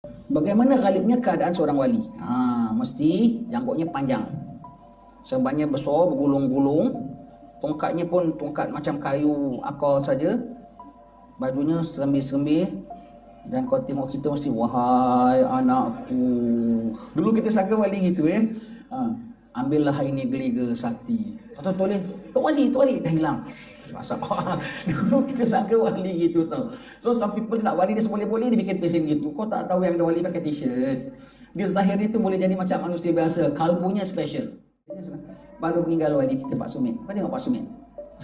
Bagaimana ghalibnya keadaan seorang wali? Mesti janggutnya panjang, serbannya besar, bergulung-gulung, tongkatnya pun tongkat macam kayu akar saja, bajunya serambih-serambih, dan kau tengok kita mesti, wahai anakku. Dulu kita sangka wali gitu ya. Ambillah ini geliga sakti. Atau tulis, tu wali, dah hilang. Masa dulu kita sangka wali gitu tau. So some people nak wali dia seboleh-boleh dia bikin pesen gitu. Kau tak tahu yang ada wali pakai t-shirt. Dia zahir itu boleh jadi macam manusia biasa, kalbunya special. Baru meninggal wali kita Pak Sumit. Kau tengok Pak Sumit.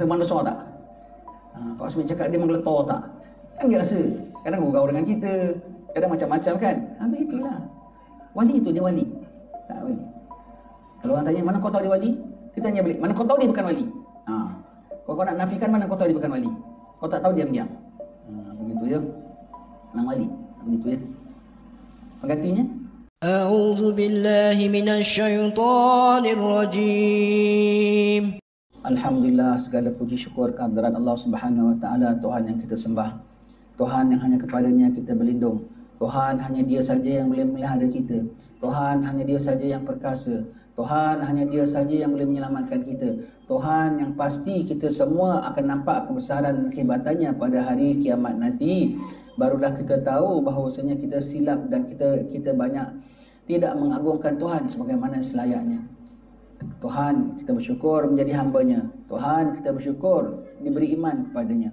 Manusia tak? Pak Sumit cakap dia menggeletar tak? Kan biasa. Kadang gurau dengan kita, kadang macam-macam kan. Begitulah. Wali itu dia wali. Tak wali. Kalau orang tanya mana kau tahu dia wali? Kita tanya balik, mana kau tahu dia bukan wali? Kalau kau nak nafikan, mana kau tahu dia bukan wali? Kau tak tahu, diam-diam. Begitu ya. Nama wali. Begitu ya. Penggantinya? A'udzu billahi minasyaitonir rajim. Alhamdulillah, segala puji syukur kehadirat Allah Subhanahu wa taala, Tuhan yang kita sembah. Tuhan yang hanya kepadanya kita berlindung. Tuhan hanya dia saja yang boleh memelihara kita. Tuhan hanya dia saja yang perkasa. Tuhan hanya dia saja yang boleh menyelamatkan kita. Tuhan yang pasti kita semua akan nampak kebesaran dan kehebatannya pada hari kiamat nanti. Barulah kita tahu bahawasanya kita silap dan kita banyak tidak mengagungkan Tuhan sebagaimana selayaknya. Tuhan, kita bersyukur menjadi hamba-Nya. Tuhan, kita bersyukur diberi iman kepadanya.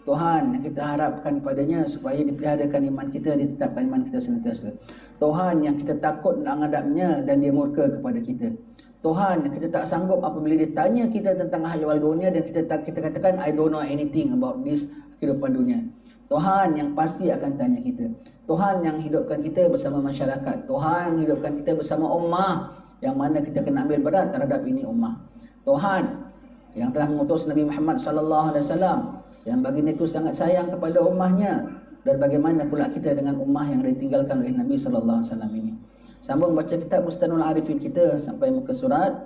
Tuhan yang kita harapkan padanya supaya dipeliharakan iman kita, ditetapkan iman kita senantiasa. Tuhan yang kita takut nak menghadapnya dan dia murka kepada kita. Tuhan yang kita tak sanggup apabila dia tanya kita tentang ahwal dunia dan kita katakan I don't know anything about this kehidupan dunia. Tuhan yang pasti akan tanya kita. Tuhan yang hidupkan kita bersama masyarakat. Tuhan yang hidupkan kita bersama ummah yang mana kita kena ambil berat terhadap ini ummah. Tuhan yang telah mengutus Nabi Muhammad sallallahu alaihi wasallam yang baginda itu sangat sayang kepada ummahnya, dan bagaimana pula kita dengan ummah yang ditinggalkan oleh Nabi sallallahu alaihi wasallam ini. Sambung baca kitab Bustanul Arifin kita sampai muka surat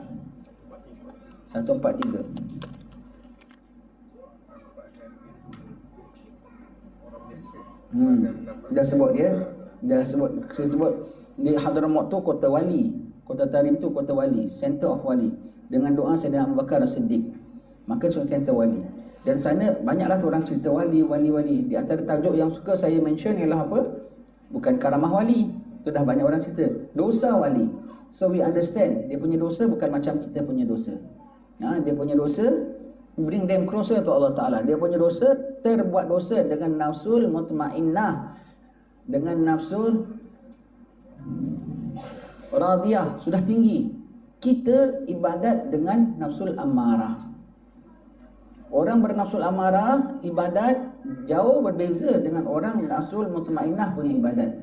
143. Dah sebut dia, sebut di Hadramaut tu kota wali, kota Tarim tu kota wali, center of wali. Dengan doa Sayyidina Abu Bakar As-Siddiq, maka center wali. Dan sana banyaklah orang cerita wali. Di antara tajuk yang suka saya mention ialah apa? Bukan karamah wali. Itu dah banyak orang cerita. Dosa wali. So we understand, dia punya dosa bukan macam kita punya dosa. Dia punya dosa bring them closer to Allah Ta'ala. Dia punya dosa, terbuat dosa dengan nafsul mutmainnah, dengan nafsul radiyah, sudah tinggi. Kita ibadat dengan nafsul amarah. Orang bernafsul amarah ibadat jauh berbeza dengan orang nafsul mutmainnah punya ibadat.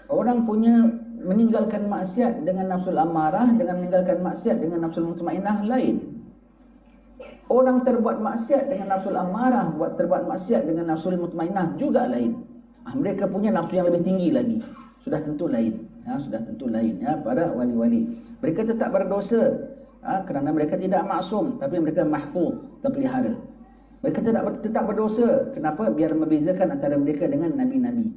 Orang punya meninggalkan maksiat dengan nafsul amarah dengan meninggalkan maksiat dengan nafsul mutmainnah lain. Orang terbuat maksiat dengan nafsul amarah, terbuat maksiat dengan nafsul mutmainnah juga lain. Mereka punya nafsu yang lebih tinggi lagi. Sudah tentu lain. Sudah tentu lain para wali-wali. Mereka tetap berdosa. Kerana mereka tidak maksum, tapi mereka mahfuz, terpelihara. Mereka tetap berdosa. Kenapa? Biar membezakan antara mereka dengan nabi-nabi.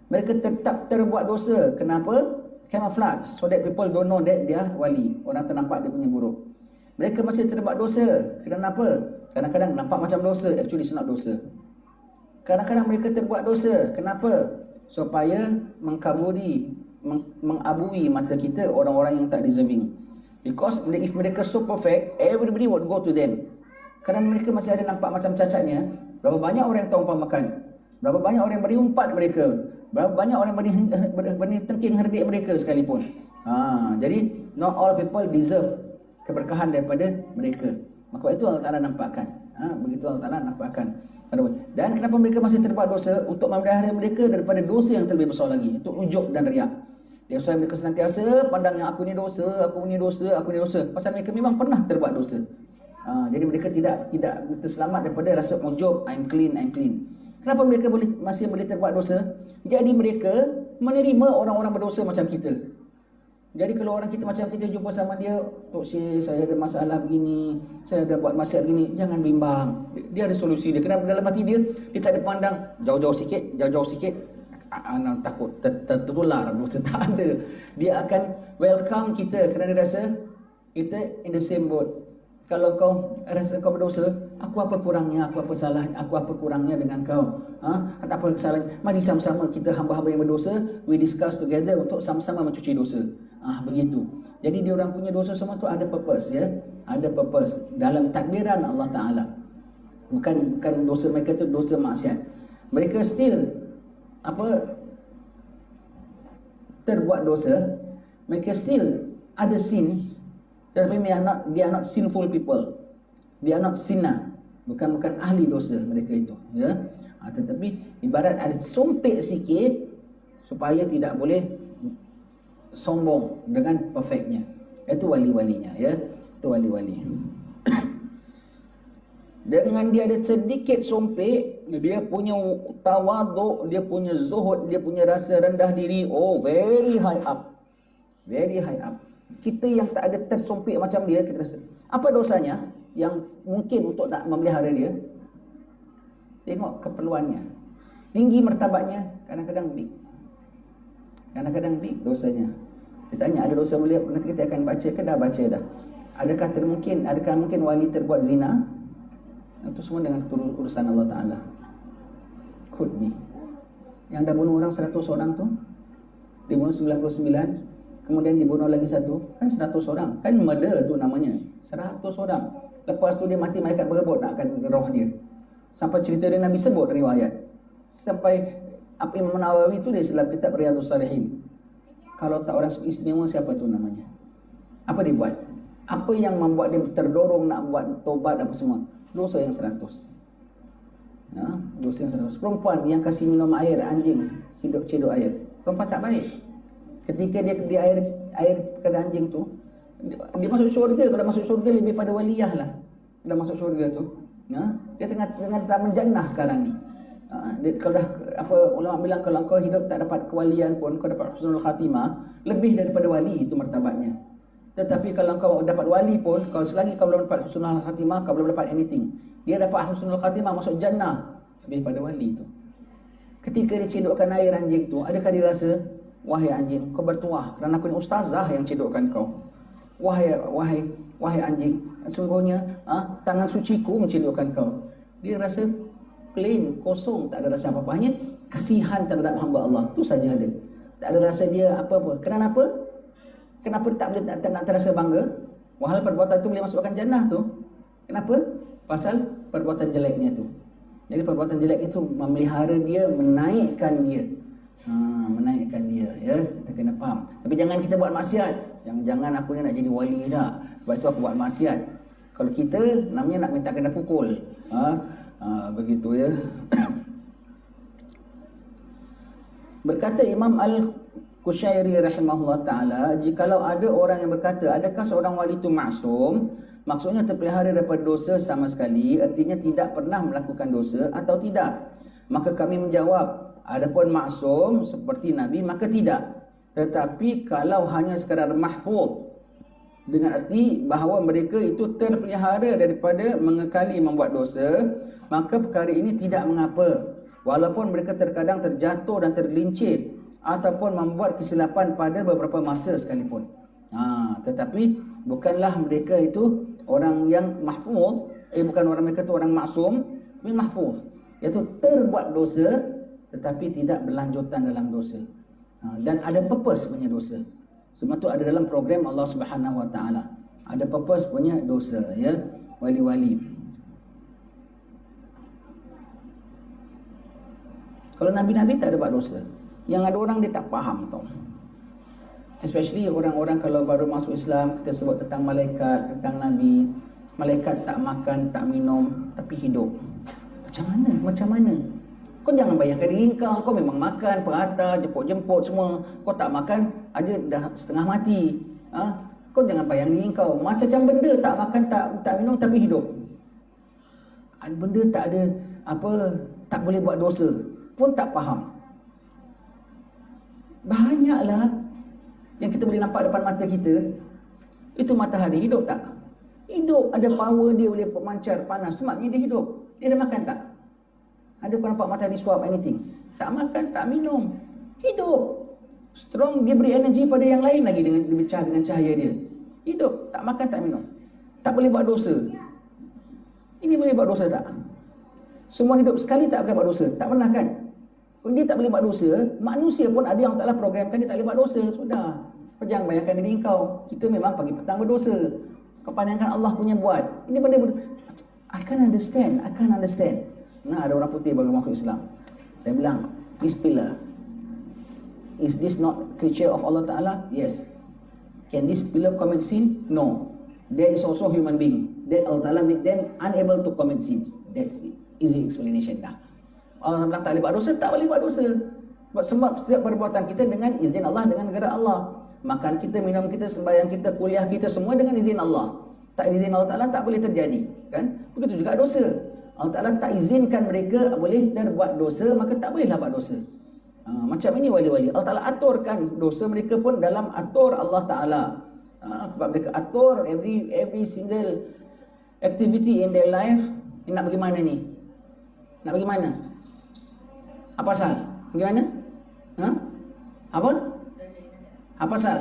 Mereka tetap terbuat dosa. Kenapa? Camouflage, so that people don't know that dia wali. Orang ternampak dia punya buruk. Mereka masih terbuat dosa. Kenapa? Kadang-kadang nampak macam dosa, actually it's not dosa. Kadang-kadang mereka terbuat dosa. Kenapa? Supaya mengabui mata kita orang-orang yang tak deserving. Because if mereka so perfect, everybody would go to them. Kerana mereka masih ada nampak macam cacatnya. Berapa banyak orang yang tumpah makan, berapa banyak orang yang beri umpat mereka, berapa banyak orang yang beri tengking herdik mereka sekalipun. Jadi not all people deserve keberkahan daripada mereka. Maka itu Allah Ta'ala nampakkan. Begitu Allah Ta'ala nampakkan. Dan kenapa mereka masih terbuat dosa? Untuk memelihara mereka daripada dosa yang terlebih besar lagi, itu ujub dan riak. That's why mereka senantiasa pandang yang aku ni dosa, aku ni dosa, aku ni dosa. Pasal mereka memang pernah terbuat dosa. Jadi mereka tidak terselamat daripada rasa ujub, I'm clean. Kenapa mereka masih boleh terbuat dosa? Jadi mereka menerima orang-orang berdosa macam kita. Jadi kalau orang kita macam kita jumpa sama dia, Tok Syekh, saya ada masalah begini, saya ada buat maksiat begini, jangan bimbang. Dia ada solusi dia. Kenapa dalam hati dia tak ada pandang jauh-jauh sikit. takut tertular dosa, tak ada. Dia akan welcome kita kerana dia rasa kita in the same boat. Kalau kau rasa kau berdosa, aku apa kurangnya, aku apa salahnya, aku apa kurangnya dengan kau? Ada apa kesalahan? Mari sama-sama kita hamba-hamba yang berdosa, we discuss together untuk sama-sama mencuci dosa. Begitu. Jadi dia orang punya dosa semua tu ada purpose, ya. Ada purpose dalam takdiran Allah Taala. Bukan dosa mereka tu dosa maksiat. Mereka still terbuat dosa, mereka still ada sins, tetapi they are not sinful people. They are not sinner. Bukan ahli dosa mereka itu, ya. Tetapi ibarat ada sompek sikit supaya tidak boleh sombong dengan perfectnya. Itu wali-walinya, ya. Itu wali-wali. Dengan dia ada sedikit sompek, dia punya tawaduk, dia punya zuhud, dia punya rasa rendah diri, very high up. Very high up. Kita yang tak ada tersompek macam dia, kita rasa apa dosanya yang mungkin untuk nak memelihara dia? Tengok keperluannya. Tinggi martabatnya, kadang-kadang big. Kadang-kadang big dosanya. Kita tanya, ada dosa mulia, nanti kita akan baca ke dah baca dah. Adakah mungkin wali terbuat zina? Itu semua dengan urusan Allah Ta'ala. Could be. Yang dah bunuh orang 100 orang tu, dibunuh 99, kemudian dibunuh lagi satu, kan 100 orang. Kan murder tu namanya, 100 orang. Lepas tu dia mati, malaikat berebut nak akan roh dia. Sampai cerita dia Nabi sebut riwayat. Sampai Imam Nawawi tu dia dalam kitab Riyadhus Salihin. Kalau tak orang istimewa, siapa tu namanya? Apa dia buat? Apa yang membuat dia terdorong nak buat tobat apa semua? Dosa yang 100. Dosa yang 100. Perempuan yang kasih minum air anjing, cedok air. Perempuan tak baik. Ketika dia di air kepada anjing tu, dia masuk syurga. Kalau masuk syurga lebih pada waliyah lah. Dah masuk syurga tu. Dia tengah menjannah sekarang ni. Kalau dah ulama bilang, kalau kau hidup tak dapat kewalian pun, kau dapat husnul khatimah, lebih daripada wali itu martabatnya. Tetapi kalau kau dapat wali pun, kalau selagi kau belum dapat husnul khatimah, kau belum dapat anything. Dia dapat husnul khatimah, masuk jannah, lebih pada wali itu. Ketika dia cedokkan air anjing tu, adakah dia rasa, wahai anjing, kau bertuah kerana aku ni ustazah yang cedokkan kau. Wahai anjing, sungguhnya tangan suciku mencedokkan kau. Dia rasa plain, kosong, tak ada rasa apa-apa. Hanya kasihan terhadap hamba Allah, tu saja ada. Tak ada rasa dia apa-apa. Kenapa? Kenapa tak boleh tak terasa bangga? Wahal perbuatan tu boleh masukkan jannah tu. Kenapa? Pasal perbuatan jeleknya tu. Jadi perbuatan jelek itu memelihara dia, menaikkan dia. Menaikkan dia, ya. Kita kena faham. Tapi jangan kita buat maksiat. Jangan aku ni nak jadi wali dah, sebab tu aku buat maksiat. Kalau kita namanya nak minta kena pukul. Begitu, ya. Berkata Imam Al-Qushairi rahimahullah ta'ala, jikalau ada orang yang berkata, adakah seorang wali itu maksum? Maksudnya terpelihara daripada dosa sama sekali, artinya tidak pernah melakukan dosa atau tidak? Maka kami menjawab, adapun maksum seperti Nabi, maka tidak. Tetapi kalau hanya sekadar mahfuz, dengan arti bahawa mereka itu terpelihara daripada mengekali membuat dosa, maka perkara ini tidak mengapa, walaupun mereka terkadang terjatuh dan tergelincir ataupun membuat kesilapan pada beberapa masa sekalipun. Tetapi bukanlah mereka itu orang yang mahfuz, bukan orang mereka itu orang maksum, tapi mahfuz, iaitu terbuat dosa tetapi tidak berlanjutan dalam dosa, dan ada purpose punya dosa. Semua tu ada dalam program Allah Subhanahu Wa Taala. Ada purpose punya dosa, ya, wali-wali. Kalau Nabi-Nabi tak ada buat dosa. Yang ada orang dia tak faham tau. Especially orang-orang kalau baru masuk Islam, kita sebut tentang malaikat, tentang Nabi. Malaikat tak makan, tak minum, tapi hidup. Macam mana? Macam mana? Kau jangan bayangkan diri kau memang makan, perata, jemput-jemput semua. Kau tak makan, aja dah setengah mati. Kau jangan bayang diri kau macam benda tak makan, tak minum, tapi hidup. Benda tak ada tak boleh buat dosa pun tak faham. Banyaklah yang kita boleh nampak depan mata kita. Itu matahari, hidup tak? Hidup, ada power dia, boleh memancar panas. Sebabnya dia hidup. Dia dah makan tak? Ada kau nampak matahari suap anything? Tak makan, tak minum. Hidup. Strong, dia beri energi pada yang lain lagi dengan cahaya dia. Hidup, tak makan, tak minum. Tak boleh buat dosa. Ini boleh buat dosa tak? Semua hidup sekali tak boleh buat dosa. Tak pernah kan? Kalau dia tak boleh buat dosa, manusia pun ada yang taklah programkan dia tak boleh buat dosa. Sudah. Kau jangan bayangkan diri kau. Kita memang pagi petang berdosa. Kau pandangkan Allah punya buat. Ini benda I can't understand. Nah, ada orang putih bagi masuk Islam. Saya bilang, this pillar, is this not creature of Allah Ta'ala? Yes. Can this pillar commit sin? No. There is also human being. That Allah Ta'ala make them unable to commit sins. That's it. Easy explanation dah. Allah bilang tak boleh buat dosa, tak boleh buat dosa. Sebab setiap perbuatan kita dengan izin Allah, dengan negara Allah. Makan kita, minum kita, sembahyang kita, kuliah kita, semua dengan izin Allah. Tak izin Allah Ta'ala tak boleh terjadi. Kan? Begitu juga dosa. Allah Ta'ala tak izinkan mereka boleh berbuat dosa, maka tak bolehlah buat dosa. Macam ini wali-wali. Allah Ta'ala aturkan dosa mereka pun dalam atur Allah Ta'ala. Sebab mereka atur every single activity in their life. Nak bagaimana ni? Nak bagaimana? Apa pasal? Bagaimana? Apa? Apa pasal?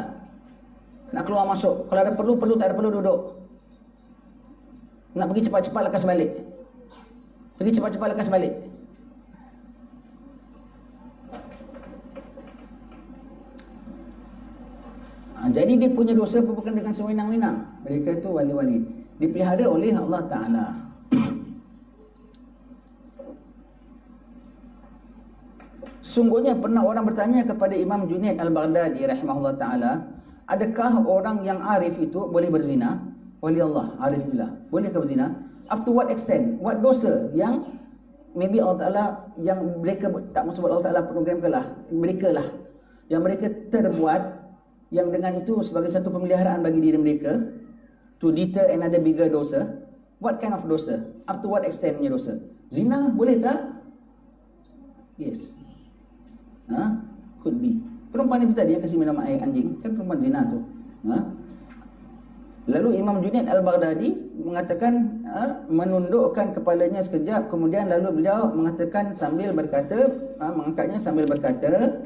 Nak keluar masuk. Kalau ada perlu, tak ada perlu duduk. Nak pergi cepat-cepat lekas balik. Pergi cepat-cepat lekas balik. Jadi dia punya dosa bukan dengan sewenang-wenang. Mereka itu wali-wali. Dipelihara oleh Allah Ta'ala. Sungguhnya pernah orang bertanya kepada Imam Junaid Al-Baghdadi rahimahullah ta'ala, adakah orang yang arif itu boleh berzina? Wali Allah, arif billah, boleh ke berzina? Up to what extent? What dosa yang maybe Allah Ta'ala, yang mereka tak maksud Allah Ta'ala programkan lah, mereka lah yang mereka terbuat, yang dengan itu sebagai satu pemeliharaan bagi diri mereka to deter another bigger dosa. What kind of dosa? Up to what extent punya dosa? Zina boleh tak? Yes. Could be. Perempuan itu tadi yang kasih minum air anjing, kan perempuan zina tu. Lalu Imam Junaid Al-Baghdadi mengatakan, menundukkan kepalanya sekejap, kemudian lalu beliau mengatakan sambil berkata, mengangkatnya sambil berkata,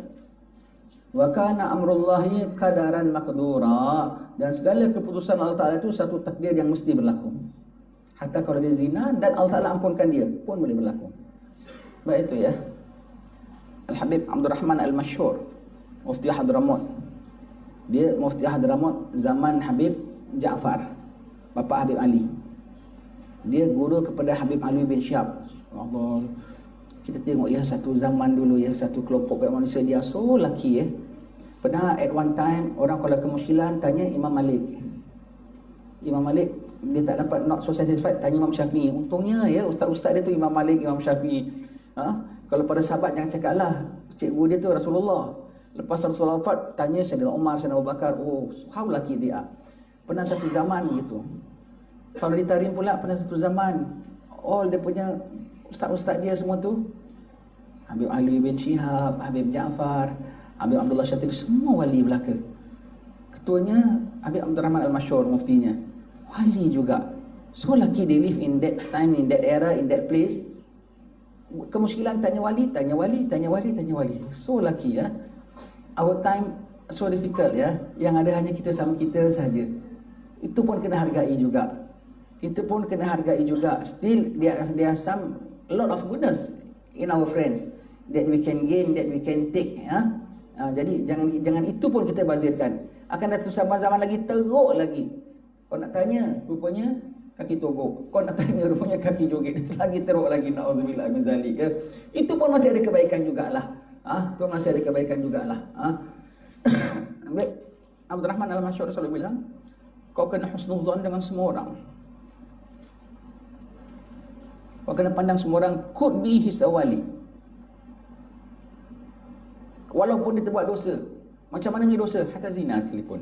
wa kana amrullahi qadaran maqdura, dan segala keputusan Allah Ta'ala itu satu takdir yang mesti berlaku. Hatta kalau dia zina dan Allah Ta'ala ampunkan dia pun boleh berlaku. Baik itu ya. Al-Habib Abdul Rahman Al-Masyhur, Mufti Hadramaut. Dia Mufti Hadramaut zaman Habib Ja'far, bapa Habib Ali. Dia guru kepada Habib Ali bin Syihab. Allah, kita tengok ya, satu zaman dulu ya, satu kelompok manusia dia so lucky ya. Pernah at one time orang kalau kemusyilan tanya Imam Malik. Imam Malik dia tak dapat, not so satisfied, tanya Imam Syafi'i. Untungnya ya ustaz-ustaz dia tu Imam Malik, Imam Syafi'i. Kalau pada sahabat jangan cakap lah, cikgu dia tu Rasulullah. Lepas Rasulullah wafat, tanya Sayyidina Umar, Sayyidina Abu Bakar. Oh, how lucky they are. Pernah satu zaman gitu. Kalau ditarim pula, pernah satu zaman all dia punya ustaz-ustaz dia semua tu, Habib Ali bin Syihab, Habib Ja'far, Habib Abdullah Syatib, semua wali belaka. Ketuanya Habib Abdul Rahman Al-Masyhur, muftinya wali juga. So lucky they live in that time, in that era, in that place. Kemuskilan tanya wali, tanya wali, tanya wali, tanya wali. So lucky ya. Our time so difficult ya. Yang ada hanya kita sama kita saja. Itu pun kena hargai juga. Kita pun kena hargai juga. Still there are some a lot of goodness in our friends that we can gain, that we can take ya. Jadi jangan itu pun kita bazirkan. Akan datang zaman lagi teruk lagi. Kau nak tanya, rupanya kaki togok. Kau nak tanya, rupanya kaki joget. Itu lagi teruk lagi, na'udzubillah min zalik ya. Itu pun masih ada kebaikan jugalah. Itu masih ada kebaikan jugalah. Abdul Rahman Al-Masyhur selalu bilang, kau kena husnuzan dengan semua orang. Kau kena pandang semua orang could be his wali. Walaupun dia terbuat dosa. Macam mana dia dosa? Hatta zina sekalipun.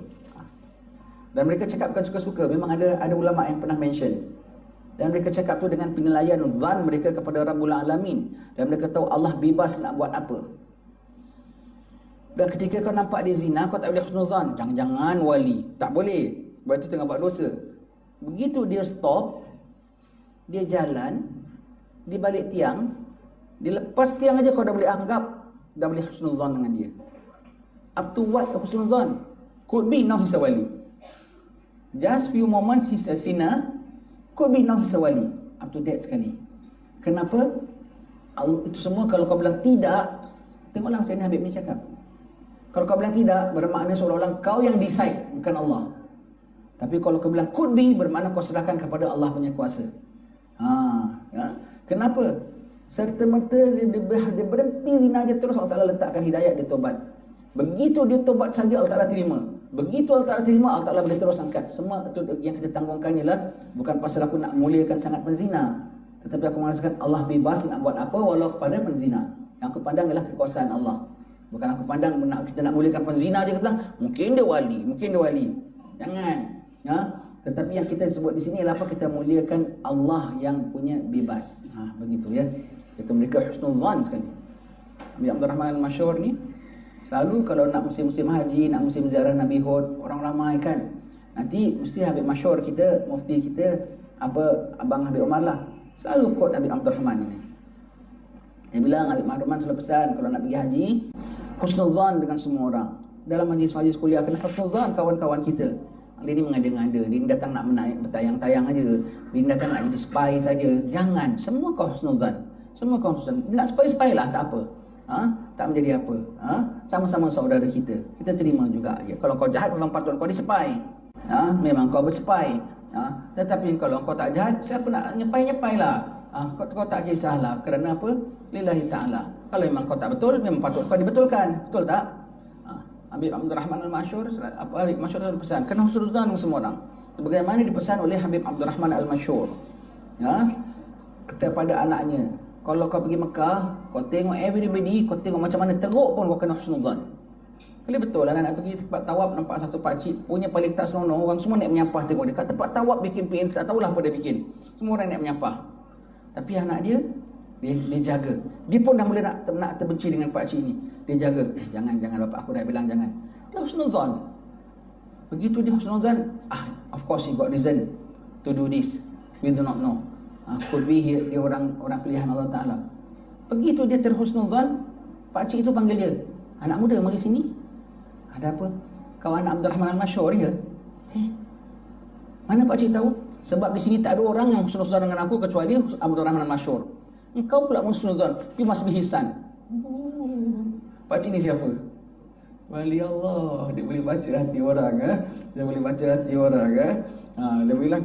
Dan mereka cakap bukan suka-suka. Memang ada ulama yang pernah mention. Dan mereka cakap tu dengan penilaian zan mereka kepada Rabbul Alamin. Dan mereka tahu Allah bebas nak buat apa. Dan ketika kau nampak dia zina, kau tak boleh husnuzan. Jangan-jangan wali. Tak boleh. Sebab itu tengah buat dosa. Begitu dia stop, dia jalan, dia balik tiang, dia lepas tiang aja kau dah boleh anggap, dah boleh husnuzan dengan dia. Up to what husnuzan? Could be now he's a wali. Just few moments he's a sinner, could be now he's a wali. Up to that sekali. Kenapa? Itu semua kalau kau bilang tidak, tengoklah macam ni Habib ni cakap. Kalau kau bilang tidak, bermakna seolah-olah kau yang decide, bukan Allah. Tapi kalau kau bilang could be, bermakna kau serahkan kepada Allah punya kuasa. Ya. Kenapa? Serta-merta dia berhenti zina je, terus Allah Ta'ala letakkan hidayat, dia tobat. Begitu dia tobat saja, Allah Ta'ala terima. Begitu Allah Ta'ala terima, Allah Ta'ala boleh terus angkat. Semua itu yang kita tanggungkan ialah bukan pasal aku nak muliakan sangat penzina, tetapi aku merasakan Allah bebas nak buat apa walau kepada penzina. Yang aku pandang ialah kekuasaan Allah. Bukan aku pandang kita nak muliakan penzina dia bilang mungkin dia wali, mungkin dia wali. Jangan. Ya? Tetapi yang kita sebut di sini ialah apa? Kita muliakan Allah yang punya bebas. Begitu ya. Itu mereka husnuzan sekali. Habib Abdul Rahman Al-Masyhur ni selalu kalau nak musim-musim haji, nak musim ziarah Nabi Hud, orang ramai kan. Nanti mesti Habib Masyhur kita, mufti kita, Abang Habib Umar lah, selalu quote Habib Abdul Rahman ni. Dia bilang Habib Abdul Rahman selalu pesan kalau nak pergi haji, husnuzan dengan semua orang. Dalam majlis-majlis kuliah kena husnuzan kawan-kawan kita. Dia ni mengada-ngada, dia ni datang nak bertayang-tayang aja, dia ni datang nak jadi spy saja. Jangan, semua kau husnuzan. Semua kau husnuzan. Nak spy-spy lah, tak apa. Tak menjadi apa. Sama-sama saudara kita. Kita terima juga. Ya, kalau kau jahat memang patut kau di-spy. Memang kau berspy. Tetapi kalau kau tak jahat, siapa nak nyepai-nyepai lah. Kau tak kisahlah. Kerana apa? Lillahi ta'ala. Kalau memang kau tak betul, memang patut kau dibetulkan. Betul tak? Habib Abdul Rahman Al-Masyhur, Habib Masyhur selalu pesan, kena husnuzan dengan semua orang. Bagaimana dipesan oleh Habib Abdul Rahman Al-Masyhur. Kepada anaknya, kalau kau pergi Mekah, kau tengok everybody, kau tengok macam mana teruk pun kau kena husnuzan. Kali betul lah nak pergi tempat tawaf, nampak satu pakcik punya paling tak senonoh, orang semua naik menyapah tengok dia. Kat tempat tawaf bikin PN, tak tahulah apa dia bikin. Semua orang naik menyapah. Tapi anak dia jaga. Dia pun dah mula nak terbenci dengan pakcik ni. Dia jaga. Jangan bapak, aku dah bilang jangan. Dia husnuzan. Begitu dia husnuzan, of course he got reason to do this. We do not know. Could be dia orang pilihan Allah Ta'ala. Begitu dia terhusnuzan, pakcik itu panggil dia, anak muda mari sini. Ada apa? Kau anak Abdul Rahman Al-Masyhur ya? Mana pakcik tahu? Sebab di sini tak ada orang yang husnuzan dengan aku kecuali Abdul Rahman Al-Masyhur. Engkau pula husnuzan, you must be hisan. Pakcik ni siapa? Wali Allah. Dia boleh baca hati orang. Dia boleh baca hati orang. Dia bilang,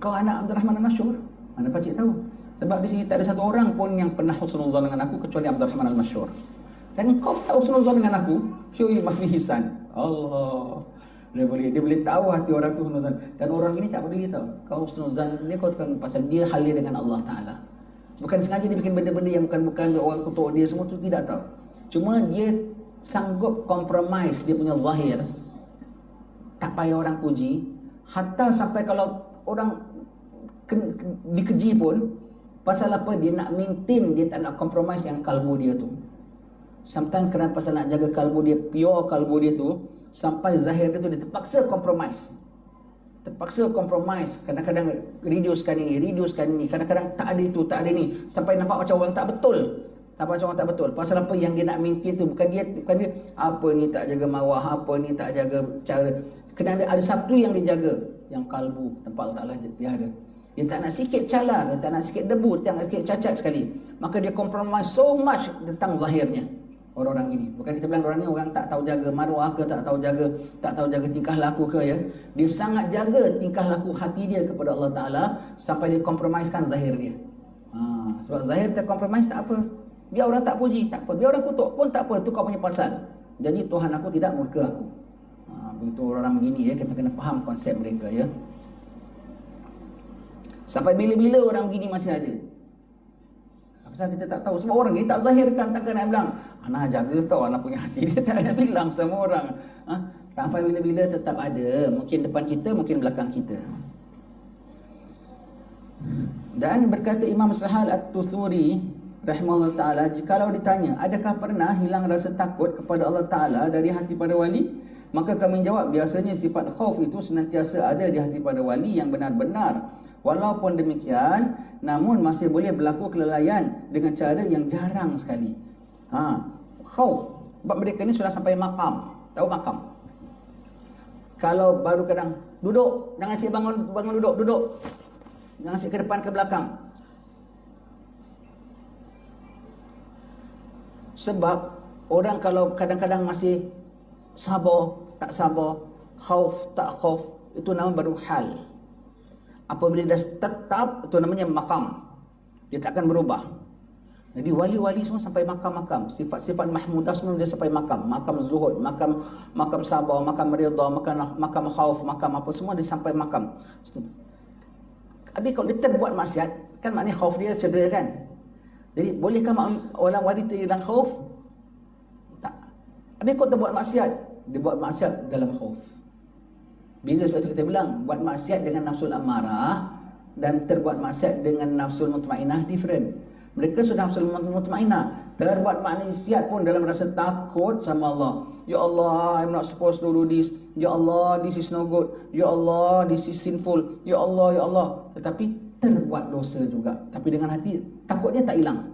kau anak Abdul Rahman Al-Masyhur. Mana pakcik tahu? Sebab di sini tak ada satu orang pun yang pernah husnuzan dengan aku kecuali Abdul Rahman Al-Masyhur. Dan kau tak husnuzan dengan aku, so you must be hisan. Allah. Dia boleh tahu hati orang tu husnuzan. Dan orang ini tak peduli tahu. Kau husnuzan dia, kau tekan pasal dia halir dengan Allah Ta'ala. Bukan sengaja dia bikin benda-benda yang bukan orang kutuk dia, semua tu tidak tahu. Cuma dia sanggup compromise dia punya zahir. Tak payah orang puji. Hatta sampai kalau orang dikeji pun, pasal apa? Dia nak maintain, dia tak nak compromise yang kalbu dia tu. Sometimes kerana pasal nak jaga kalbu dia, pure kalbu dia tu, sampai zahir dia tu dia terpaksa compromise. Kadang-kadang reducekan ini, kadang-kadang tak ada itu, tak ada ni, sampai nampak macam orang tak betul. Pasal apa yang dia nak maintain tu bukan dia apa ni tak jaga marwah, apa ni tak jaga cara. Kena ada satu yang dia jaga, yang kalbu, tempat Allah Ta'ala dia ada. Dia tak nak sikit calar, dia tak nak sikit debu, dia tak nak sikit cacat sekali. Maka dia compromise so much tentang zahirnya. Orang-orang ini, bukan kita bilang orang ni orang tak tahu jaga marwah ke, tak tahu jaga tingkah laku ke ya. Dia sangat jaga tingkah laku hati dia kepada Allah Ta'ala sampai dia compromisekan zahir dia. Sebab zahir tercompromise tak apa. Biar orang tak puji, tak apa. Biar orang kutuk pun tak apa. Itu kau punya pasal. Jadi Tuhan aku tidak murka aku. Begitu orang begini ya, kita kena faham konsep mereka ya. Sampai bila-bila orang begini masih ada. Pasal kita tak tahu. Sebab orang ni tak zahirkan. Takkan nak bilang, anak jaga tau anak punya hati. Dia tak ada bilang sama orang. Sampai bila-bila tetap ada. Mungkin depan kita, mungkin belakang kita. Dan berkata Imam Sahal At-Tuthuri rahimahullah ta'ala, jikalau ditanya, adakah pernah hilang rasa takut kepada Allah Ta'ala dari hati para wali? Maka kami jawab, biasanya sifat khauf itu senantiasa ada di hati para wali yang benar-benar. Walaupun demikian, namun masih boleh berlaku kelalaian dengan cara yang jarang sekali. Khauf, Sebab mereka ni sudah sampai makam. Tahu makam? Kalau baru kadang duduk, jangan asyik bangun duduk. Jangan asyik ke depan ke belakang. Sebab orang kalau kadang-kadang masih sabar, tak sabar, khauf, tak khauf, itu nama baru hal. Apabila dah tetap, itu namanya makam. Dia tak akan berubah. Jadi wali-wali semua sampai makam-makam. Sifat-sifat mahmudah semua dia sampai makam. Makam zuhud, makam sabar, makam rida, makam khauf, makam apa semua dia sampai makam. Tapi kalau dia terbuat maksiat, kan maknanya khauf dia cedera kan? Jadi bolehkah orang wali itu hilang khauf? Tak. Tapi kalau terbuat maksiat, dia buat maksiat dalam khauf. Bila sebab itu kita bilang, buat maksiat dengan nafsul amarah dan terbuat maksiat dengan nafsul mutmainah different. Mereka sudah nafsul mutmainah, terbuat maksiat pun dalam rasa takut sama Allah. Ya Allah, I'm not supposed to do this. Ya Allah, this is no good. Ya Allah, this is sinful. Ya Allah, ya Allah. Tetapi terbuat dosa juga. Tapi dengan hati, takutnya tak hilang.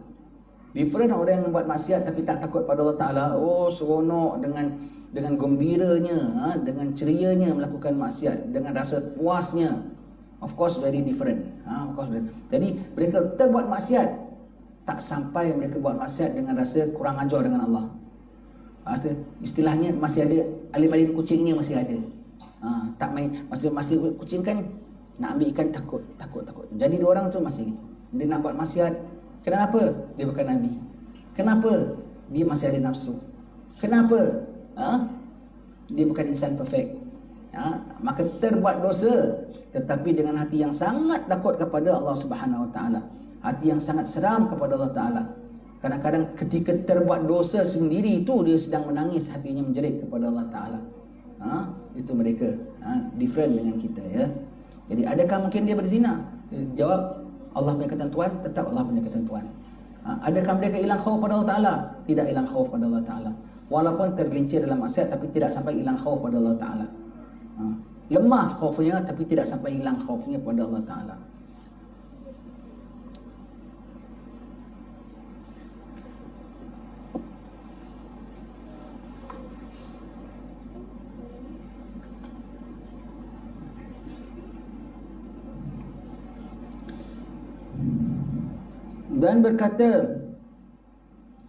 Different orang yang membuat maksiat tapi tak takut pada Allah Ta'ala. Oh, seronok dengan gembiranya, dengan cerianya melakukan maksiat, dengan rasa puasnya. Of course very different. Of course. Jadi mereka terbuat maksiat, tak sampai mereka buat maksiat dengan rasa kurang ajar dengan Allah. Istilahnya masih ada alim-alim kucingnya, masih ada. Tak main masih kucing kan nak ambil ikan takut. Jadi dua orang tu masih dia nak buat maksiat. Kenapa? Dia bukan Nabi. Kenapa? Dia masih ada nafsu. Kenapa? Dia bukan insan perfect. Maka terbuat dosa, tetapi dengan hati yang sangat takut kepada Allah Subhanahu Wa Taala, hati yang sangat seram kepada Allah Taala. Kadang-kadang ketika terbuat dosa sendiri itu dia sedang menangis, hatinya menjerit kepada Allah Taala. Itu mereka. Different dengan kita, ya. Jadi adakah mungkin dia berzina? Jawab, Allah punya ketentuan, tetap Allah punya ketentuan. Adakah mereka hilang khauf pada Allah Ta'ala? Tidak hilang khauf pada Allah Ta'ala. Walaupun tergelincir dalam maksiat, tapi tidak sampai hilang khauf pada Allah Ta'ala. Lemah khaufnya, tapi tidak sampai hilang khaufnya pada Allah Ta'ala. Dan berkata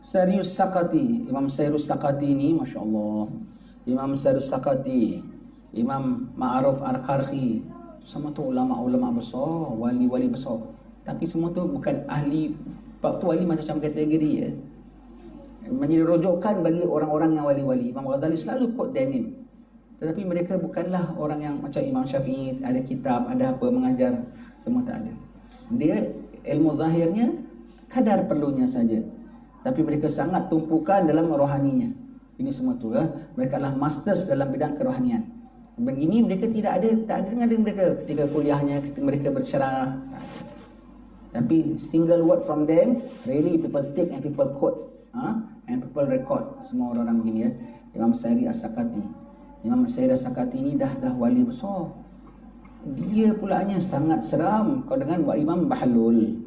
Sarius Sakati, Imam Sarius Sakati ini, Masya Allah, Imam Sarius Sakati, Imam Ma'aruf Al-Qarhi, semua tu ulama-ulama besar, wali-wali besar. Tapi semua tu bukan ahli. Waktu wali macam kategori, ya, menjadi rujukan bagi orang-orang yang wali-wali. Imam Ghazali selalu quote their name. Tetapi mereka bukanlah orang yang macam Imam Syafi'i, ada kitab, ada apa, mengajar. Semua tak ada. Dia ilmu zahirnya kadar perlunya saja, tapi mereka sangat tumpukan dalam rohaninya. Ini semua tu, mereka adalah masters dalam bidang kerohanian. Begini mereka tak ada dengan mereka ketika kuliahnya, ketika mereka bersyarah. Tapi single word from them, really people take and people quote, and people record. Semua orang begini, ya. Imam Sari As-Sakati. Imam Sari As-Sakati ini dah wali besar. Dia pulanya sangat seram kau dengan Imam Bahlul.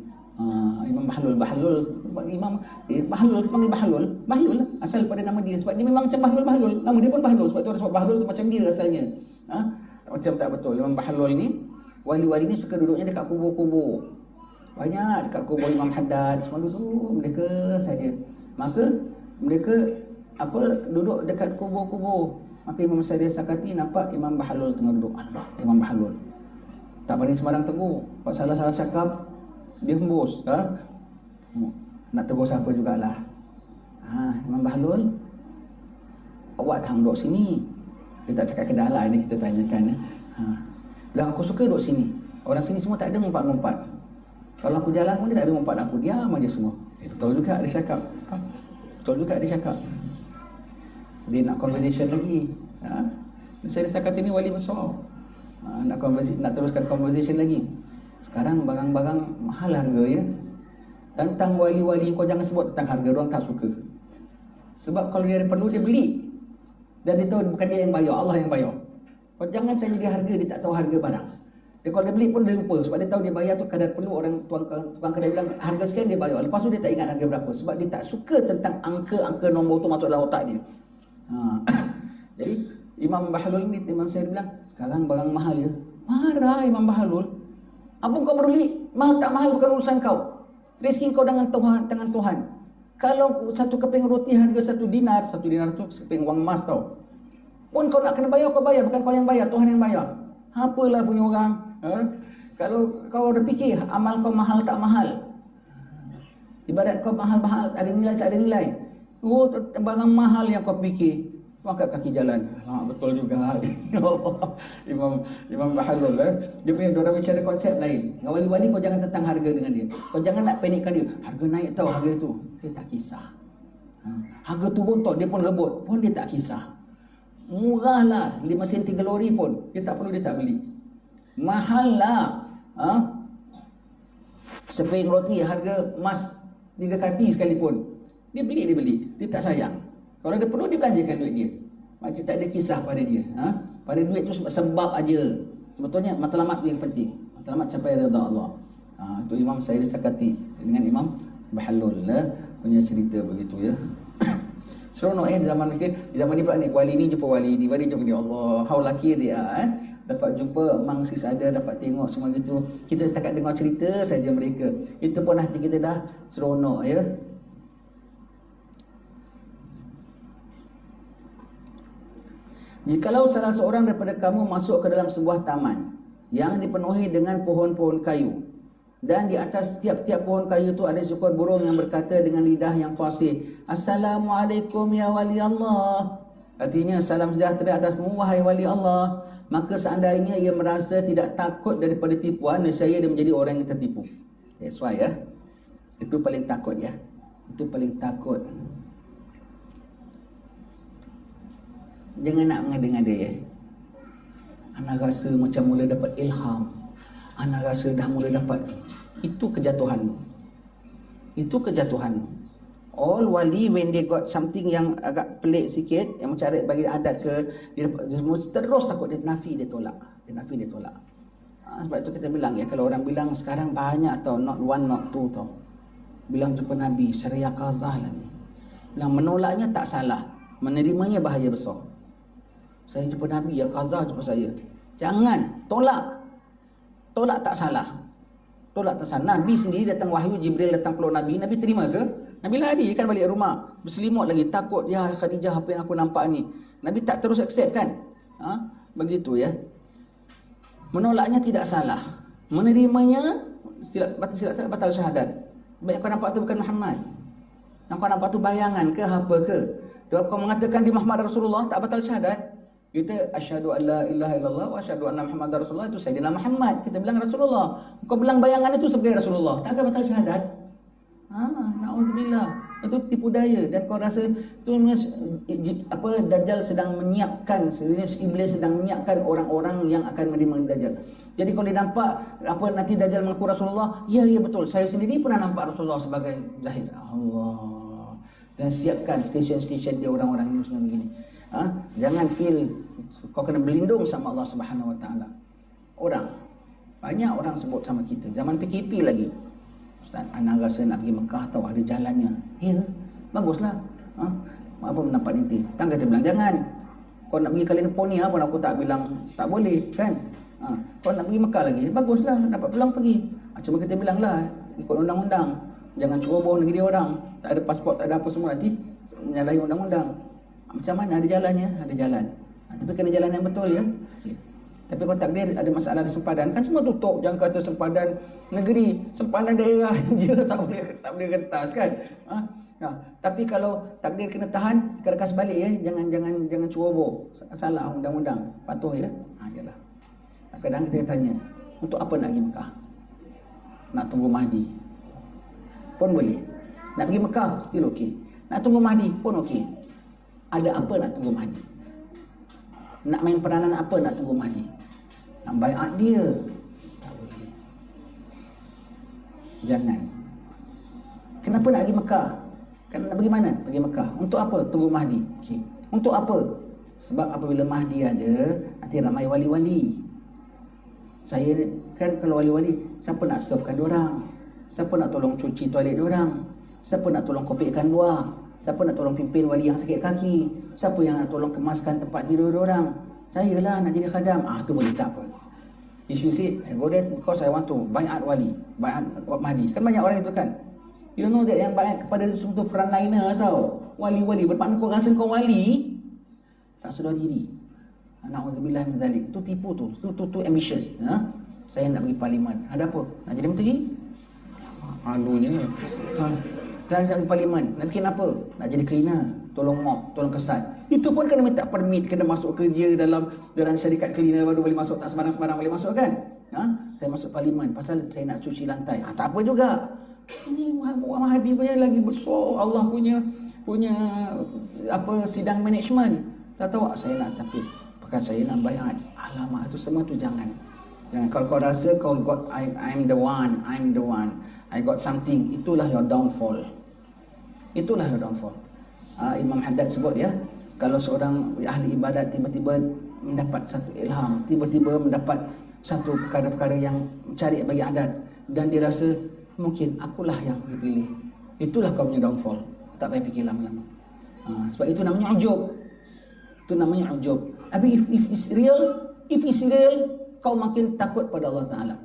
Imam Bahlul Imam Bahlul panggil Bahlul asal pada nama dia, sebab dia memang macam Bahlul, nama dia pun Bahlul, sebab tu orang sebut Bahlul tu macam dia asalnya. Macam tak betul. Imam Bahlul ini, wali-wali ni suka duduknya dekat kubur-kubur. Banyak dekat kubur Imam Haddad, semua duduk mereka saja. Maka mereka duduk dekat kubur-kubur. Maka Imam Sari Sakati nampak Imam Bahlul tengah duduk. Allah, Imam Bahlul tak berani sembarang tegur. Kalau salah-salah cakap, dia hembus. Nak tegur siapa jugalah. Imam Bahlul, awak dah duduk sini. Dia tak cakap kedah lah, ini kita tanyakan. Bilang aku suka duduk sini. Orang sini semua tak ada ngumpat-ngumpat. Kalau aku jalan pun dia tak ada ngumpat aku. Diam aja semua. Betul juga dia cakap. Dia nak conversation lagi. Saya cakap ini wali besar. Nak teruskan conversation lagi. Sekarang barang-barang mahal harga, ya. Tentang wali-wali kau jangan sebut tentang harga, orang tak suka. Sebab kalau dia perlu, dia beli. Dan dia tahu bukan dia yang bayar, Allah yang bayar. Kau jangan tanya dia harga, dia tak tahu harga barang. Dia kalau dia beli pun dia lupa sebab dia tahu dia bayar tu kadar perlu orang tukang kedai bilang harga sekian dia bayar. Lepas tu dia tak ingat harga berapa sebab dia tak suka tentang angka-angka nombor tu masuk dalam otak dia. Jadi Imam Bahlul ni Imam saya bilang sekarang barang mahal ya. Marah Imam Bahlul. Apa kau peduli? Mahal tak mahal bukan urusan kau. Rezeki kau dengan Tuhan, tangan Tuhan. Kalau satu keping roti harga satu dinar tu sekeping wang emas tau. Pun kau nak kena bayar, kau bayar. Bukan kau yang bayar, Tuhan yang bayar. Apalah punya orang. Kalau kau ada fikir amal kau mahal tak mahal, ibadat kau mahal-mahal, ada nilai tak ada nilai. Barang mahal yang kau fikir, angkat kaki jalan. Betul juga. Imam Bahlul dia punya orang bicara konsep lain. Dengan wali-wali kau jangan tentang harga dengan dia. Kau jangan nak panikkan dia. Harga naik tau harga tu. Dia tak kisah. Harga turun tau dia pun rebut. Pun dia tak kisah. Murah lah 5 senti kalori pun dia tak perlu, dia tak beli. Mahal lah sepiring roti harga emas 3 kati sekalipun dia beli. Dia tak sayang. Kalau dia perlu dia belanjakan duit dia. Macam tak ada kisah pada dia. Pada duit tu sebab aja. Sebetulnya matlamat tu yang penting. Matlamat capai redha Allah. Itu Imam saya disakati dengan Imam Bahlul punya cerita begitu ya. Seronok di zaman ni pula ni wali ni jumpa wali ni, wali jumpa dia. Allah, how lucky dia dapat jumpa Mang Sis ada, dapat tengok semua gitu. Kita setakat dengar cerita saja mereka. Itu pun hati kita dah seronok ya. Jikalau salah seorang daripada kamu masuk ke dalam sebuah taman yang dipenuhi dengan pohon-pohon kayu, dan di atas tiap-tiap pohon kayu itu ada seekor burung yang berkata dengan lidah yang fasih, Assalamualaikum ya wali Allah. Artinya salam sejahtera atasmu wahai wali Allah. Maka seandainya ia merasa tidak takut daripada tipuan, nescaya dia menjadi orang yang tertipu. That's why ya. Itu paling takut ya. Itu paling takut. Jangan nak mengada-ngada ya. Anak rasa macam mula dapat ilham. Anak rasa dah mula dapat. Itu kejatuhanmu. Itu kejatuhanmu. All wali when they got something yang agak pelik sikit, yang mencari bagi adat ke, dia terus takut dia nafi, dia tolak. Sebab itu kita bilang ya, kalau orang bilang sekarang banyak tau, not one not two tau, bilang jumpa Nabi syariah qazah lagi. Bilang menolaknya tak salah, menerimanya bahaya besar. Saya jumpa Nabi ya qazah jumpa saya. Jangan tolak. Tolak tak salah. Nabi sendiri datang wahyu, Jibril datang peluk Nabi terima ke? Nabi lari kan balik rumah, berselimut lagi, takut, ya Khadijah apa yang aku nampak ni. Nabi tak terus accept kan? Begitu ya. Menolaknya tidak salah, menerimanya batal syahadat. Baik kau nampak tu bukan Muhammad, yang kau nampak tu bayangan ke apa ke? Kalau kau mengatakan di Muhammad Rasulullah tak batal syahadat. Kita asyhadu an la ilaha illallah wa asyhadu anna Muhammadar Rasulullah, itu Sayyidina Muhammad. Kita bilang Rasulullah. Kau bilang bayangan itu sebagai Rasulullah, tak akan batal syahadat. Na'udzubillah. Itu tipu daya. Dan kau rasa tu Dajjal sedang menyiapkan, iblis sedang menyiapkan orang-orang yang akan menerima Dajjal. Jadi kalau dia nampak nanti Dajjal mengaku Rasulullah, ya betul, saya sendiri pernah nampak Rasulullah sebagai zahir. Allah. Dan siapkan stesen-stesen dia orang-orang ini semua begini. Jangan feel kau kena berlindung sama Allah Subhanahu Wa Taala. Banyak orang sebut sama kita zaman PKP lagi, Ustaz, anak rasa nak pergi Mekah tahu ada jalannya. Ya, baguslah. Apa mendapat nanti? Kan kita bilang jangan. Kau nak pergi California pun aku tak bilang tak boleh kan. Kau nak pergi Mekah lagi, baguslah, dapat peluang pergi. Cuma kita bilanglah ikut undang-undang. Jangan ceroboh negeri orang. Tak ada pasport, tak ada apa semua, nanti menyalahi undang-undang. Macam mana ada jalannya? Ada jalan. Tapi kena jalan yang betul ya. Okay. Tapi kalau takdir ada masalah ada sempadan, kan semua tutup. Jangan kata sempadan negeri, sempadan daerah je tak boleh rentas kan. Tapi kalau takdir kena tahan, keras balik ya. Jangan ceroboh. Salah undang-undang. Patuh ya. Yalah. Kadang kita tanya, untuk apa nak pergi Mekah? Nak tunggu Mahdi pun boleh. Nak pergi Mekah still okey. Nak tunggu Mahdi pun okey. Ada apa nak tunggu Mahdi? Nak main peranan apa nak tunggu Mahdi? Nak baiat dia? Tak boleh. Jangan. Kenapa nak pergi Mekah? Nak pergi mana? Pergi Mekah. Untuk apa? Tunggu Mahdi. Okay. Untuk apa? Sebab apabila Mahdi ada, nanti ramai wali-wali. Saya kan kalau wali-wali, siapa nak servekan diorang? Siapa nak tolong cuci toilet diorang? Siapa nak tolong kopikan luar? Siapa nak tolong pimpin wali yang sakit kaki? Siapa yang nak tolong kemaskan tempat tidur diorang? Saya lah nak jadi khadam. Tu boleh tak apa. If you say, I go there because I want to bai'at wali, bai'at Mahdi. Kan banyak orang itu kan. You know that yang bai'at kepada itu semua frontliner tau. Wali-wali, bermakna kau rasa kau wali, tak sedar diri. Na'udzubillah min zalik. Itu tipu tu. Itu ambitious. Saya nak pergi parlimen. Ada apa? Nak jadi menteri? Malunya. Dan nak pergi parlimen. Nak bikin apa? Nak jadi cleaner. Tolong mop, tolong kesat. Itu pun kena minta permit, kena masuk kerja dalam syarikat cleaner baru boleh masuk. Tak sembarang-sembarang boleh masuk kan? Saya masuk parlimen pasal saya nak cuci lantai. Tak apa juga. Ini Mahdi punya lagi besar. Allah punya sidang management. Tak tahu saya nak, tapi bukan saya nak bayar. Alamak, itu semua tu jangan. Kalau kau rasa kau got I'm the one, I got something, itulah your downfall. Itulah your downfall. Imam Haddad sebut ya, kalau seorang ahli ibadat tiba-tiba mendapat satu ilham, tiba-tiba mendapat satu perkara-perkara yang mencari bagi adat, dan dia rasa mungkin akulah yang dipilih, itulah kau punya downfall. Tak payah fikir lama-lama. Sebab itu namanya ujub. Itu namanya ujub. Tapi if it's real, kau makin takut pada Allah Ta'ala.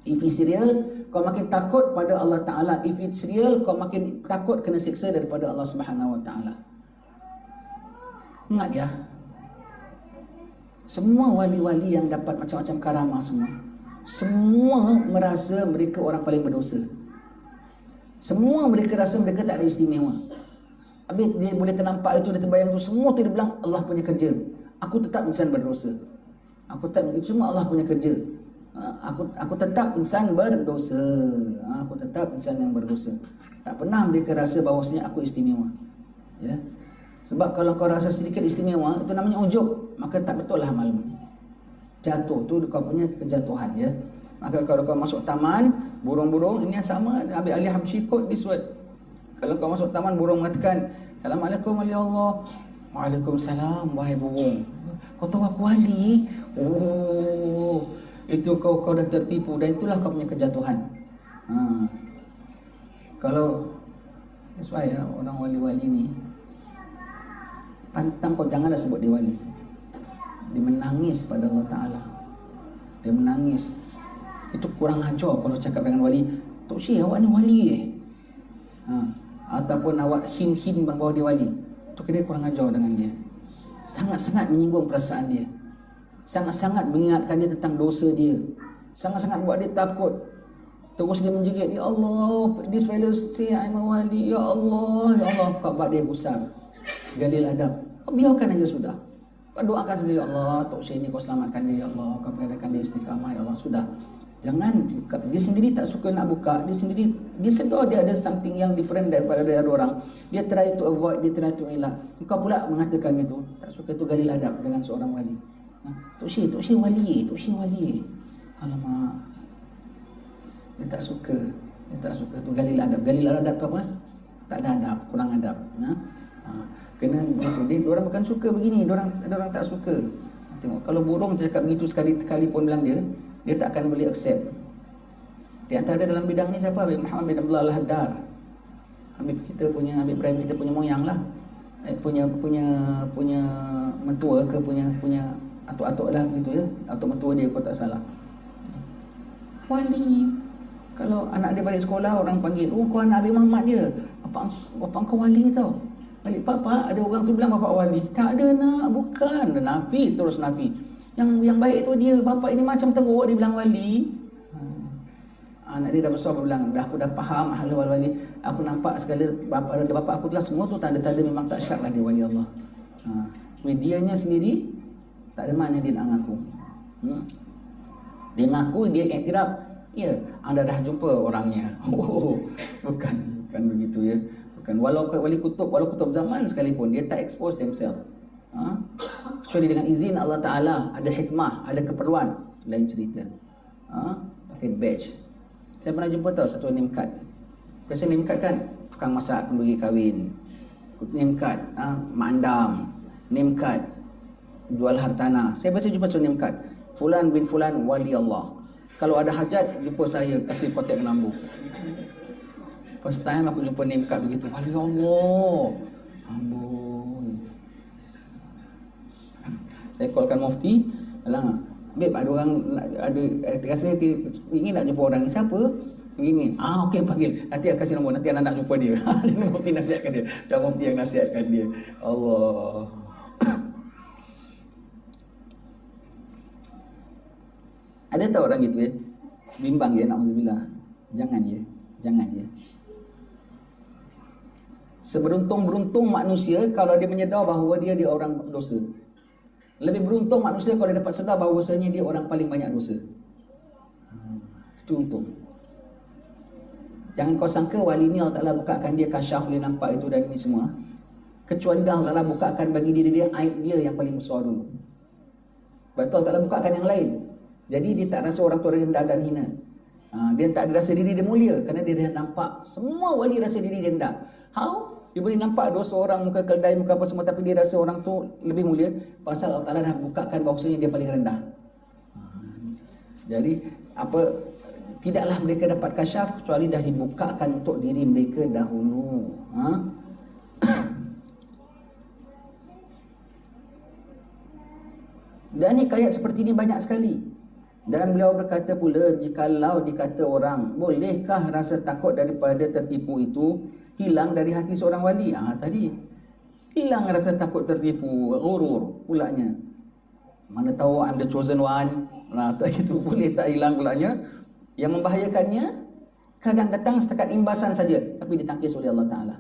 If it's real, kau makin takut pada Allah Ta'ala. If it's real, kau makin takut kena siksa daripada Allah Subhanahu Wa Ta'ala. Ingat ya, semua wali-wali yang dapat macam-macam karamah semua merasa mereka orang paling berdosa. Semua mereka rasa mereka tak ada istimewa. Habis dia boleh ternampak itu, dia terbayang itu, semua tu dia bilang Allah punya kerja. Aku tetap insan berdosa. Itu semua Allah punya kerja. Aku tetap insan berdosa. Aku tetap insan yang berdosa. Tak pernah mereka rasa bahawasanya aku istimewa. Ya. Sebab kalau kau rasa sedikit istimewa, itu namanya ujub. Maka tak betul lah amalmu. Jatuh tu kau punya kejatuhan ya. Maka kalau kau masuk taman, burung-burung ini yang sama, Nabi Ali Habsyi quote this word. Kalau kau masuk taman, burung mengatakan, Assalamualaikum wali Allah. Waalaikumsalam wahai burung. Kau tahu aku wali? Oh, itu kau dah tertipu, dan itulah kau punya kejatuhan. Kalau that's why ya, orang wali-wali ni pantang kau janganlah sebut dia wali. Dia menangis pada Allah Ta'ala. Dia menangis. Itu kurang ajar kalau cakap dengan wali, Tok Syekh awak ni wali ataupun awak hin-hin bahawa dia wali. Itu kira kurang ajar dengan dia. Sangat-sangat menyinggung perasaan dia. Sangat-sangat mengingatkan dia tentang dosa dia. Sangat-sangat buat dia takut. Terus dia menjerit, Ya Allah, this fellow say I'm a wali. Ya Allah, Ya Allah. Kau buat dia gusar. Galil adab. Kau biarkan aja sudah. Kau doakan sendiri, Ya Allah, Tok Syekh ni kau selamatkan dia, Ya Allah. Kau peradakan dia istiqamah, Ya Allah. Sudah. Jangan buka. Dia sendiri tak suka nak buka. Dia sedar dia ada something yang different daripada orang. Dia try to avoid, dia try to elak. Kau pula mengatakan itu. Tak suka itu galil adab dengan seorang wali. Tok Syekh wali. Alamak. Dia tak suka itu galil adab. Galil adab tu apa? Tak ada adab, kurang adab. Kena dia orang bukan suka begini, orang tak suka. Tengok, kalau burung cakap begitu sekali pun bilang dia tak akan boleh accept. Di antara dalam bidang ni siapa? Habib Muhammad bin Abdullah Al-Haddad. Habib Ibrahim kita punya moyang lah. Punya mentua ke punya atuk-atuk lah gitu ya. Atuk mentua dia kalau tak salah. Wali. Kalau anak dia balik sekolah, orang panggil, oh kau anak Habib Muhammad dia. Bapak kau wali tau. Balik, Pak, ada orang tu bilang bapak wali. Tak ada nak, bukan. Nafi, terus nafi. Yang baik tu dia, bapak ini macam teruk, dia bilang wali. Anak dia dah besar, dia bilang, aku dah faham hal wali. Aku nampak sekali bapak aku telah semua tu tanda-tanda memang tak syak lah dia wali Allah. Dianya sendiri tak ada mana dia nak ngaku. Dia ngaku, dia iktiraf, ya, anda dah jumpa orangnya. Bukan begitu ya. Bukan. Walau kutub zaman sekalipun, dia tak expose themselves. Kecuali dengan izin Allah Ta'ala, ada hikmah, ada keperluan, lain cerita. Pakai badge. Saya pernah jumpa tahu satu name card. Biasa name card kan, tukang masak, pemberi kahwin. Name card, mandam. Name card, jual hartanah. Saya biasa jumpa satu name card. Fulan bin Fulan wali Allah. Kalau ada hajat, jumpa saya, kasih kontak nombor. First time aku jumpa name card begitu. Wali Allah. Amboi. Saya callkan mufti. Alang, Beb, ada orang, ada rasa ingin nak jumpa orang ni. Siapa? Begini. Okey, panggil. Nanti aku kasih nombor. Nanti anak nak jumpa dia. Mufti nasihatkan dia. Dan mufti yang nasihatkan dia. Allah. Ada tak orang gitu ya? Bimbang ya, na'udzubillah. Jangan ya. Jangan ya. Seberuntung-beruntung manusia kalau dia menyedar bahawa dia orang dosa. Lebih beruntung manusia kalau dia dapat sedar bahawasanya dia orang paling banyak dosa. Itu untung. Jangan kau sangka wali ni Allah Ta'ala bukakan dia kasyaf, dia nampak itu dan ini semua. Kecuali dah Allah Ta'ala bukakan bagi diri dia aib dia yang paling besar dulu. Lepas tu Allah Ta'ala bukakan yang lain. Jadi dia tak rasa orang tu rendah dan hina. Dia tak rasa diri dia mulia kerana dia dah nampak. Semua wali rasa diri dia rendah. How? Dia boleh nampak dosa orang, muka keldai, muka apa semua, tapi dia rasa orang tu lebih mulia pasal Allah Ta'ala dah bukakan bahawasanya dia paling rendah. Jadi apa, tidaklah mereka dapat kasyaf kecuali dah dibukakan untuk diri mereka dahulu. Dan ni ayat seperti ini banyak sekali. Dan beliau berkata pula, jikalau dikata orang, bolehkah rasa takut daripada tertipu itu hilang dari hati seorang wali? Tadi hilang rasa takut tertipu, ghurur pulanya. Mana tahu I'm the chosen one. Tak gitu, boleh tak hilang pulanya. Yang membahayakannya kadang datang setakat imbasan saja, tapi ditangkis oleh Allah Ta'ala.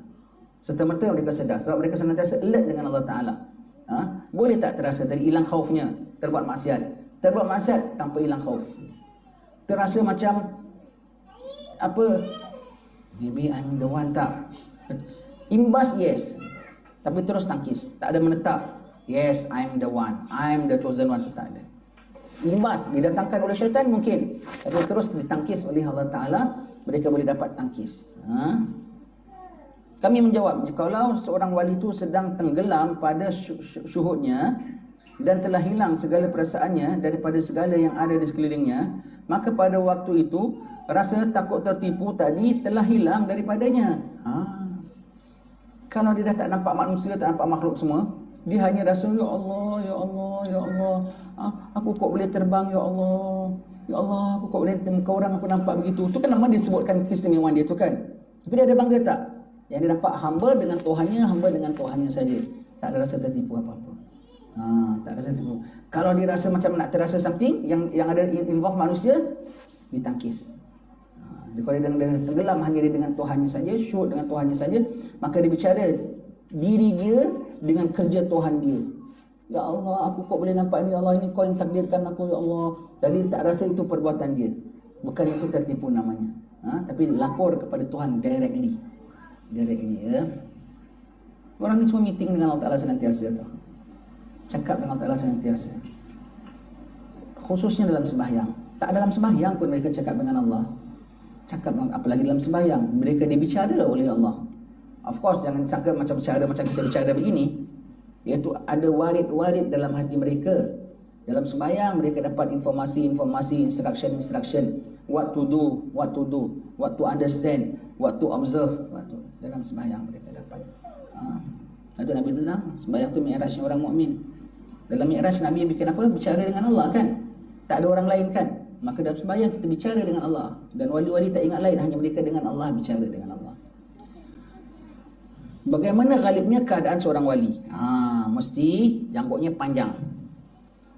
Serta-merta mereka sedar, sebab mereka senantiasa alert dengan Allah Ta'ala. Boleh tak terasa tadi hilang khaufnya, terbuat maksiat. Terbuat maksiat tanpa hilang khauf. Terasa macam apa, maybe I'm the one, tak. Imbas, yes. Tapi terus tangkis. Tak ada menetap. Yes, I'm the one. I'm the chosen one. Tak ada. Imbas, didatangkan oleh syaitan mungkin. Tapi terus ditangkis oleh Allah Ta'ala. Mereka boleh dapat tangkis. Kami menjawab, jikalau seorang wali itu sedang tenggelam pada syuhudnya dan telah hilang segala perasaannya daripada segala yang ada di sekelilingnya, maka pada waktu itu rasa takut tertipu tadi telah hilang daripadanya. Kalau dia dah tak nampak manusia, tak nampak makhluk semua, dia hanya rasa, ya Allah, ya Allah, ya Allah, aku kok boleh terbang, ya Allah, ya Allah, aku kok boleh muka orang aku nampak begitu. Itu kan nama disebutkan keistimewaan dia tu kan. Tapi dia ada bangga tak? Yang dia nampak hamba dengan Tuhannya saja. Tak ada rasa tertipu apa-apa. Tak rasa tertipu. Kalau dia rasa macam nak terasa something yang ada involve manusia, ditangkis. Kalau dia tenggelam hanya dia dengan Tuhannya saja, syuhud dengan Tuhannya saja, maka dia bicara diri dia dengan kerja Tuhan dia. Ya Allah, aku kok boleh nampak ni, ya Allah, ini kau yang takdirkan aku, ya Allah. Jadi tak rasa itu perbuatan dia. Bukan itu tertipu namanya. Tapi lapor kepada Tuhan directly. Ya. Orang ni semua meeting dengan Allah Ta'ala senantiasa tu. Cakap dengan Allah Ta'ala senantiasa. Khususnya dalam sembahyang. Tak dalam sembahyang pun mereka cakap dengan Allah. Cakap dengan, apalagi dalam sembahyang, mereka dibicara oleh Allah. Of course, jangan sangka macam kita bicara begini. Iaitu ada warid-warid dalam hati mereka. Dalam sembahyang mereka dapat informasi-informasi, instruction. What to do, what to understand, what to observe. Dalam sembahyang mereka dapat. Itu Nabi bilang, sembahyang tu mi'rajnya orang mukmin. Dalam mi'raj Nabi bikin apa? Bicara dengan Allah kan? Tak ada orang lain kan? Maka dalam sembahyang kita bicara dengan Allah. Dan wali-wali tak ingat lain, hanya mereka dengan Allah, bicara dengan Allah. Bagaimana ghalibnya keadaan seorang wali? Mesti janggutnya panjang,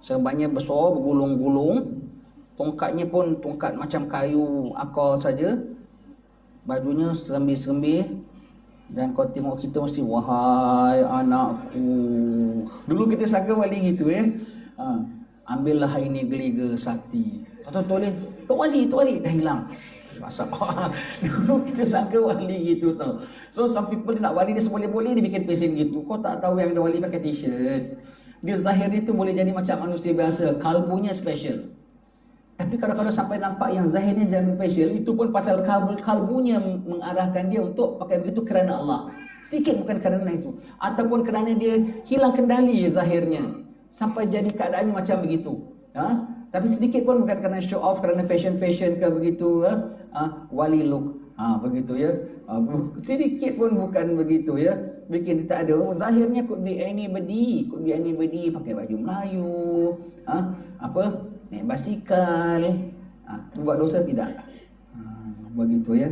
serbannya besar, bergulung-gulung, tongkatnya pun tongkat macam kayu akar saja, bajunya serembi-serembi. Dan kau tengok kita mesti, wahai anakku. Dulu kita sangka wali gitu ya. Ambillah ini geliga sakti. Tak boleh. Tok wali dah hilang. Masalah. Dulu kita sangka wali gitu tau. So some people nak wali dia seboleh-boleh dia bikin pesen gitu. Kau tak tahu yang ada wali pakai t-shirt. Dia zahir itu boleh jadi macam manusia biasa, kalbunya special. Tapi kalau sampai nampak yang zahirnya jadi special, itu pun pasal kalbunya mengarahkan dia untuk pakai begitu kerana Allah. Sedikit bukan kerana itu. Ataupun kerana dia hilang kendali zahirnya. Sampai jadi keadaannya macam begitu. Tapi sedikit pun bukan kerana show off, kerana fashion ke begitu, wali look, begitu ya. Sedikit pun bukan begitu ya. Bikin tak ada. Zahirnya could be anybody, pakai baju Melayu, naik basikal, buat dosa tidak. Begitu ya.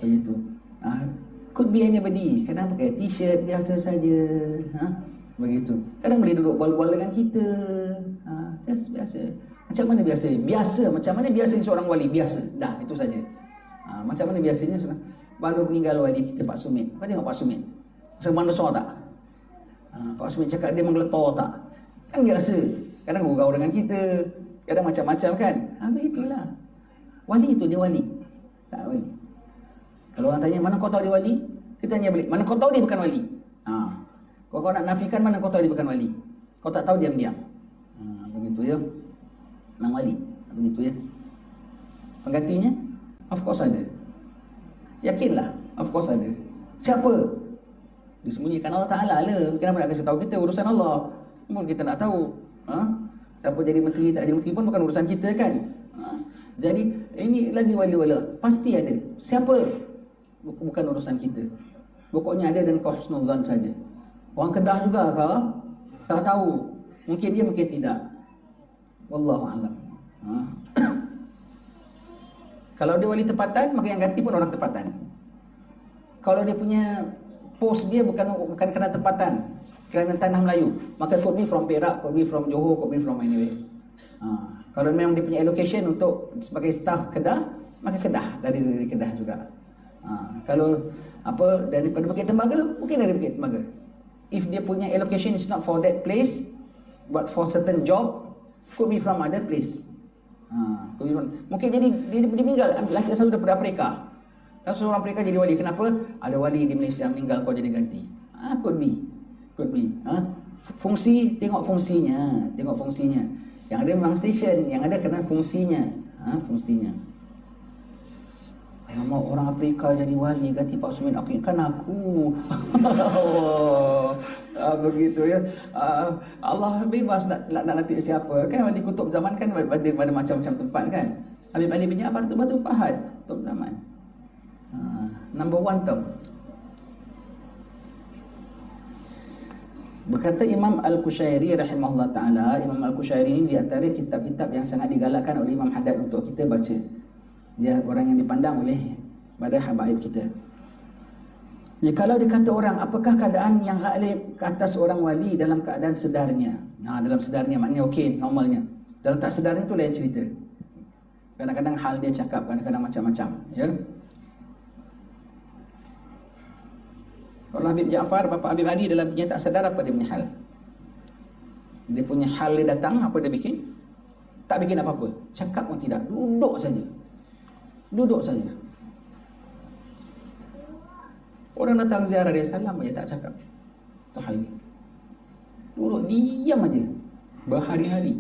Begitu. Could be anybody. Kadang pakai t-shirt biasa saja, begitu. Kadang boleh duduk bal-bal dengan kita, just biasa. Macam mana biasa? Biasa. Macam mana biasanya seorang wali? Biasa. Dah, itu saja. Macam mana biasanya seorang baru meninggal wali kita, Pak Sumit. Kau tengok Pak Sumit. Manusia tak? Pak Sumit cakap dia menggeletor tak? Kan biasa. Kadang gurau dengan kita. Kadang macam-macam kan? Begitulah. Wali itu dia wali. Tak wali. Kalau orang tanya, mana kau tahu dia wali? Kita tanya balik, mana kau tahu dia bukan wali? Kalau kau nak nafikan, mana kau tahu dia bukan wali? Kau tak tahu, diam-diam. Begitu ya. Nama wali. Begitu ya. Penggantinya? Of course ada. Yakinlah. Of course ada. Siapa? Disembunyikan Allah Ta'ala lah. Kenapa nak kasih tahu kita? Urusan Allah. Mungkin kita nak tahu. Siapa jadi menteri, tak jadi menteri pun bukan urusan kita kan. Jadi ini lagi wali-wali. Pasti ada. Siapa? Bukan urusan kita. Pokoknya ada dan kau husnuzan saja. Orang Kedah juga kau tak tahu. Mungkin dia, mungkin tidak. Wallahu a'lam. Kalau dia wali tempatan, maka yang ganti pun orang tempatan. Kalau dia punya post dia bukan kerana tempatan, kerana tanah Melayu, maka could be from Perak, could be from Johor, could be from anywhere. Kalau memang dia punya allocation untuk sebagai staff Kedah, maka Kedah, dari Kedah juga. Kalau daripada Bukit Tembaga, mungkin dari Bukit Tembaga. If dia punya allocation is not for that place, but for certain job, could be from other place. Mungkin jadi dia meninggal, laki asal daripada Afrika. Kalau seorang Afrika jadi wali, kenapa? Ada wali di Malaysia meninggal, kau jadi ganti. Could be. Fungsi, tengok fungsinya. Yang ada memang station, yang ada kena fungsinya. Fungsinya. Nama orang Afrika jadi wali, ganti Pak Sumit, kan aku. Begitu ya. Allah bebas nak nanti siapa. Kan di kutub zaman kan ada macam-macam tempat kan. Habib bin Ja'far tu Batu Fahad, kutub zaman. Number 1 tau. Berkata Imam Al-Qushairi rahimahullah ta'ala, Imam Al-Qushairi ini di antara kitab-kitab yang sangat digalakkan oleh Imam Haddad untuk kita baca. Dia orang yang dipandang oleh pada habaib kita. Jadi kalau dikata orang, apakah keadaan yang ghalib ke atas orang wali dalam keadaan sedarnya? Dalam sedarnya maknanya okey, normalnya. Dalam tak sedarnya tu lain cerita. Kadang-kadang hal dia cakap, kadang-kadang macam-macam, ya. Kalau Habib Ja'far, Bapa Habib Ali dalam punya tak sedar, apa dia punya hal? Dia punya hal dia datang, apa dia bikin? Tak bikin apa-apa. Cakap pun tidak. Duduk saja. Orang datang ziarah dia, salam aja tak cakap. Tak hal ni. Duduk diam aja. Berhari-hari.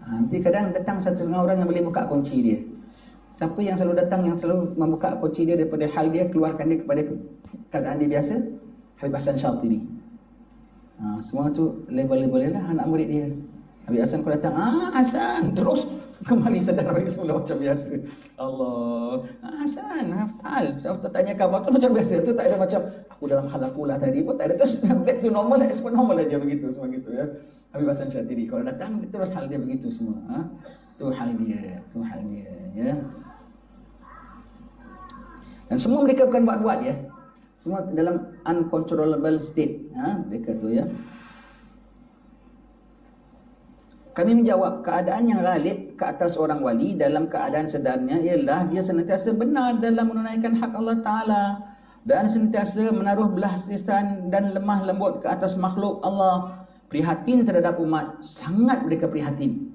Nanti kadang datang satu setengah orang yang boleh buka kunci dia. Siapa yang selalu datang, yang selalu membuka kunci dia daripada hal dia, keluarkan dia kepada keadaan dia biasa? Habib Hasan Syatiri. Semua tu level-level dia lah anak murid dia. Habib Hasan kau datang, Hasan, terus kembali sedar balik semula macam biasa. Allah, Hasan, hafal. Saya tanya khabar tu macam biasa. Tu tak ada macam aku dalam hal aku lah tadi pun tak ada. Terus back to normal, expert normal aja begitu, semua gitu ya. Habib Hasan Syatiri kalau datang terus hal dia begitu semua. Tu hal dia, ya. Dan semua mereka bukan buat-buat ya. Semua dalam uncontrollable state. Mereka tu ya. Kami menjawab, keadaan yang ghalib ke atas orang wali dalam keadaan sedarnya ialah dia senantiasa benar dalam menunaikan hak Allah Ta'ala dan senantiasa menaruh belas kasihan dan lemah lembut ke atas makhluk Allah. Prihatin terhadap umat. Sangat mereka prihatin.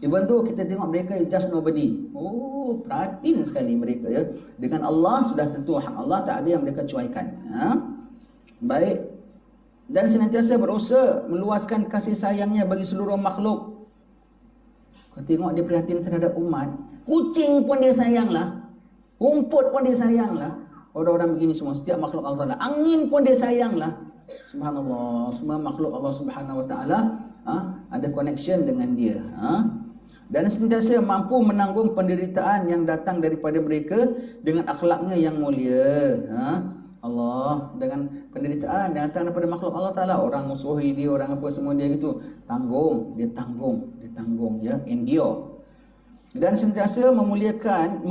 Even though kita tengok mereka just nobody. Perhatiin sekali mereka ya. Dengan Allah sudah tentu hak Allah, tak ada yang mereka cuaikan. Baik. Dan senantiasa berusaha meluaskan kasih sayangnya bagi seluruh makhluk. Kau tengok dia prihatin terhadap umat. Kucing pun dia sayang lah. Rumput pun dia sayang lah. Orang-orang begini semua, setiap makhluk Allah. Angin pun dia sayang lah. Subhanallah, semua makhluk Allah Subhanahu Wa Taala ada connection dengan dia. Dan sentiasa mampu menanggung penderitaan yang datang daripada mereka dengan akhlaknya yang mulia. Allah, dengan penderitaan yang datang daripada makhluk Allah Ta'ala, orang musuhi dia, orang apa semua dia gitu, tanggung, dia tanggung ya, endure. Dan sentiasa memulakan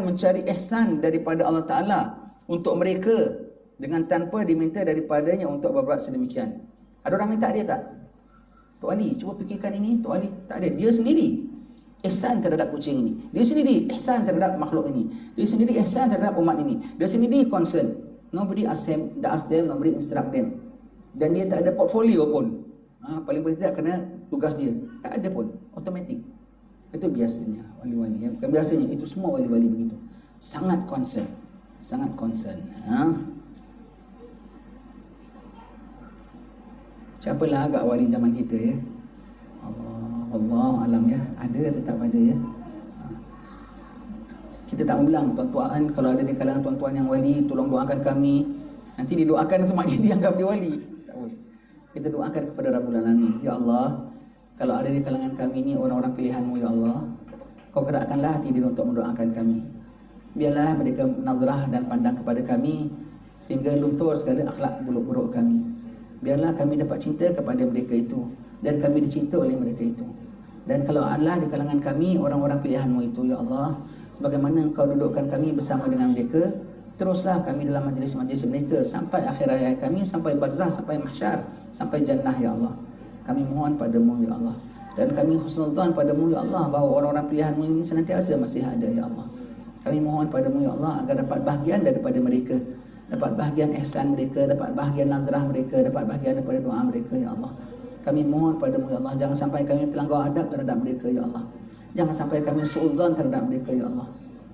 mencari ihsan daripada Allah Ta'ala untuk mereka dengan tanpa diminta daripadanya untuk berbuat sedemikian. Ada orang minta dia tak? Tok Ali, cuba fikirkan ini. Tok Ali, tak ada. Dia sendiri ihsan terhadap kucing ini. Dia sendiri ihsan terhadap makhluk ini. Dia sendiri ihsan terhadap umat ini. Dia sendiri concern. Nobody ask them, nobody instruct them. Dan dia tak ada portfolio pun. Paling tidak kena tugas dia. Tak ada pun. Automatik. Itu biasanya wali-wali. Bukan biasanya, itu semua wali-wali begitu. Sangat concern. Sangat concern. Siapalah agak wali zaman kita ya. Allah alam ya. Ada tetap ada ya. Kita tak bilang tuan-tuan, kalau ada di kalangan tuan-tuan yang wali, tolong doakan kami. Nanti didoakan semakin dianggap dia wali. Tak boleh. Kita doakan kepada Rabbul Alamin. Ya Allah, kalau ada di kalangan kami ni orang-orang pilihan-Mu ya Allah, Kau gerakkanlah hati dia untuk mendoakan kami. Biarlah mereka nazrah dan pandang kepada kami sehingga luntur segala akhlak buruk-buruk kami. Biarlah kami dapat cinta kepada mereka itu dan kami dicinta oleh mereka itu. Dan kalau Allah di kalangan kami orang-orang pilihan-Mu itu ya Allah, sebagaimana Engkau dudukkan kami bersama dengan mereka, teruslah kami dalam majlis-majlis mereka sampai akhir hayat kami, sampai barzah, sampai mahsyar, sampai jannah ya Allah. Kami mohon padamu ya Allah, dan kami husnuzan padamu ya Allah, bahawa orang-orang pilihan-Mu ini senantiasa masih ada ya Allah. Kami mohon padamu ya Allah agar dapat bahagian daripada mereka, dapat bahagian ihsan mereka, dapat bahagian nazrah mereka, dapat bahagian daripada doa mereka ya Allah. Kami mohon padamu ya Allah, jangan sampai kami terlanggar adab terhadap mereka ya Allah. Jangan sampai kami suudzon terhadap mereka ya Allah.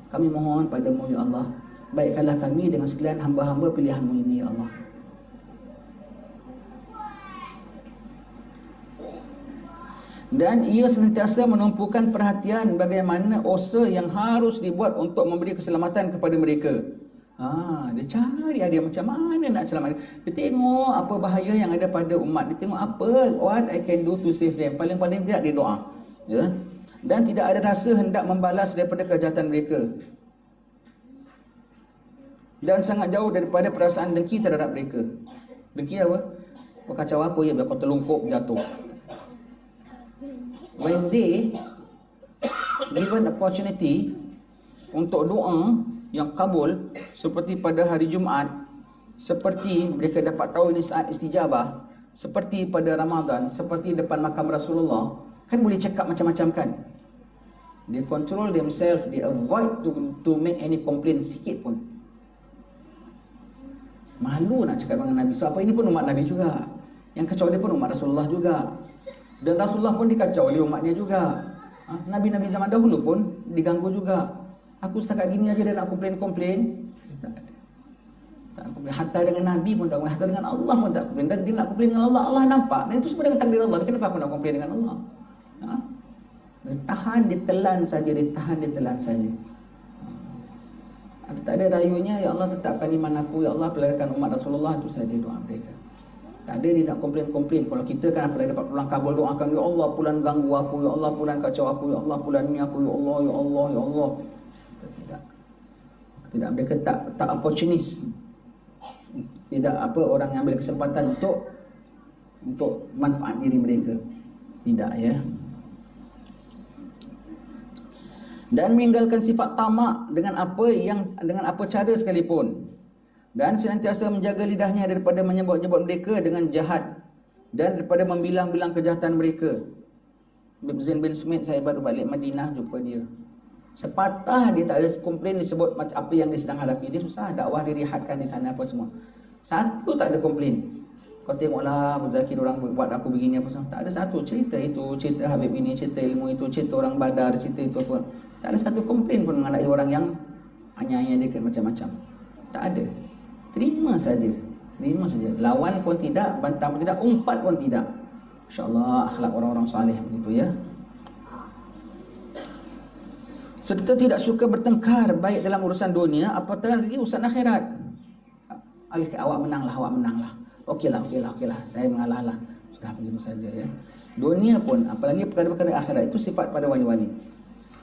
Kami mohon padamu ya Allah, baikkanlah kami dengan sekalian hamba-hamba pilihan-Mu ini ya Allah. Dan ia senantiasa menumpukan perhatian bagaimana usaha yang harus dibuat untuk memberi keselamatan kepada mereka. Dia cari dia macam mana nak selamatkan. Dia tengok apa bahaya yang ada pada umat. Dia tengok apa, what I can do to save them. Paling-paling tidak dia doa. Ya? Dan tidak ada rasa hendak membalas daripada kejahatan mereka. Dan sangat jauh daripada perasaan dengki terhadap mereka. Dengki apa? Kacau apa ya, biar kau terlungkup jatuh. When they given opportunity untuk doa yang kabul, seperti pada hari Jumaat, seperti mereka dapat tahu ini saat istijabah, seperti pada Ramadan, seperti depan makam Rasulullah, kan boleh cakap macam-macam kan. They control themselves, they avoid to make any complaint sikit pun. Malu nak cakap dengan Nabi. So apa ini pun umat Nabi juga. Yang kacau dia pun umat Rasulullah juga. Dan Rasulullah pun dikacau oleh umatnya juga. Nabi-Nabi zaman dahulu pun diganggu juga. Aku setakat gini aja dia nak komplain-komplain. Tak komplain. Hatta dengan Nabi pun tak komplain. Hatta dengan Allah pun tak komplain. Dan dia nak komplain dengan Allah, Allah nampak. Dan itu semua dengan takdir Allah. Kenapa aku nak komplain dengan Allah? Ditahan, ditelan saja. Ditahan, ditelan saja. Tak ada rayunya, ya Allah tetapkan iman aku, ya Allah pelarikan umat Rasulullah, itu saja doa mereka. Tak ada dia nak komplain-komplain. Kalau kita kan apabila dapat pulang kabul doakan, ya Allah pulan ganggu aku, ya Allah pulan kacau aku, ya Allah pulan ni aku, ya Allah, ya Allah, ya Allah. Tidak, mereka tak opportunis. Tidak apa orang yang ambil kesempatan untuk manfaat diri mereka. Tidak ya. Dan meninggalkan sifat tamak dengan apa cara sekalipun, dan senantiasa menjaga lidahnya daripada menyebut-nyebut mereka dengan jahat dan daripada membilang-bilang kejahatan mereka. Zain bin Smith, saya baru balik Madinah jumpa dia. Sepatah dia tak ada komplain disebut macam apa yang dia sedang hadapi. Dia susah dakwah, dia rehatkan di sana apa semua. Satu tak ada komplain. Kau tengoklah Muzakir orang buat aku begini apa semua. Tak ada satu cerita itu, cerita Habib ini, cerita ilmu itu, cerita orang Badar, cerita itu apa. Tak ada satu komplain pun mengenai orang yang hanya dia macam-macam. Tak ada. Terima saja. Terima saja. Lawan pun tidak, bantah pun tidak, umpat pun tidak. Insya-Allah akhlak orang-orang saleh begitu ya. Serta tidak suka bertengkar baik dalam urusan dunia apatah lagi urusan akhirat. Awak menanglah, awak menanglah. Okeylah. Saya mengalah-alah. Sudah begitu saja ya. Dunia pun, apalagi perkara-perkara akhirat, itu sifat pada wali-wali.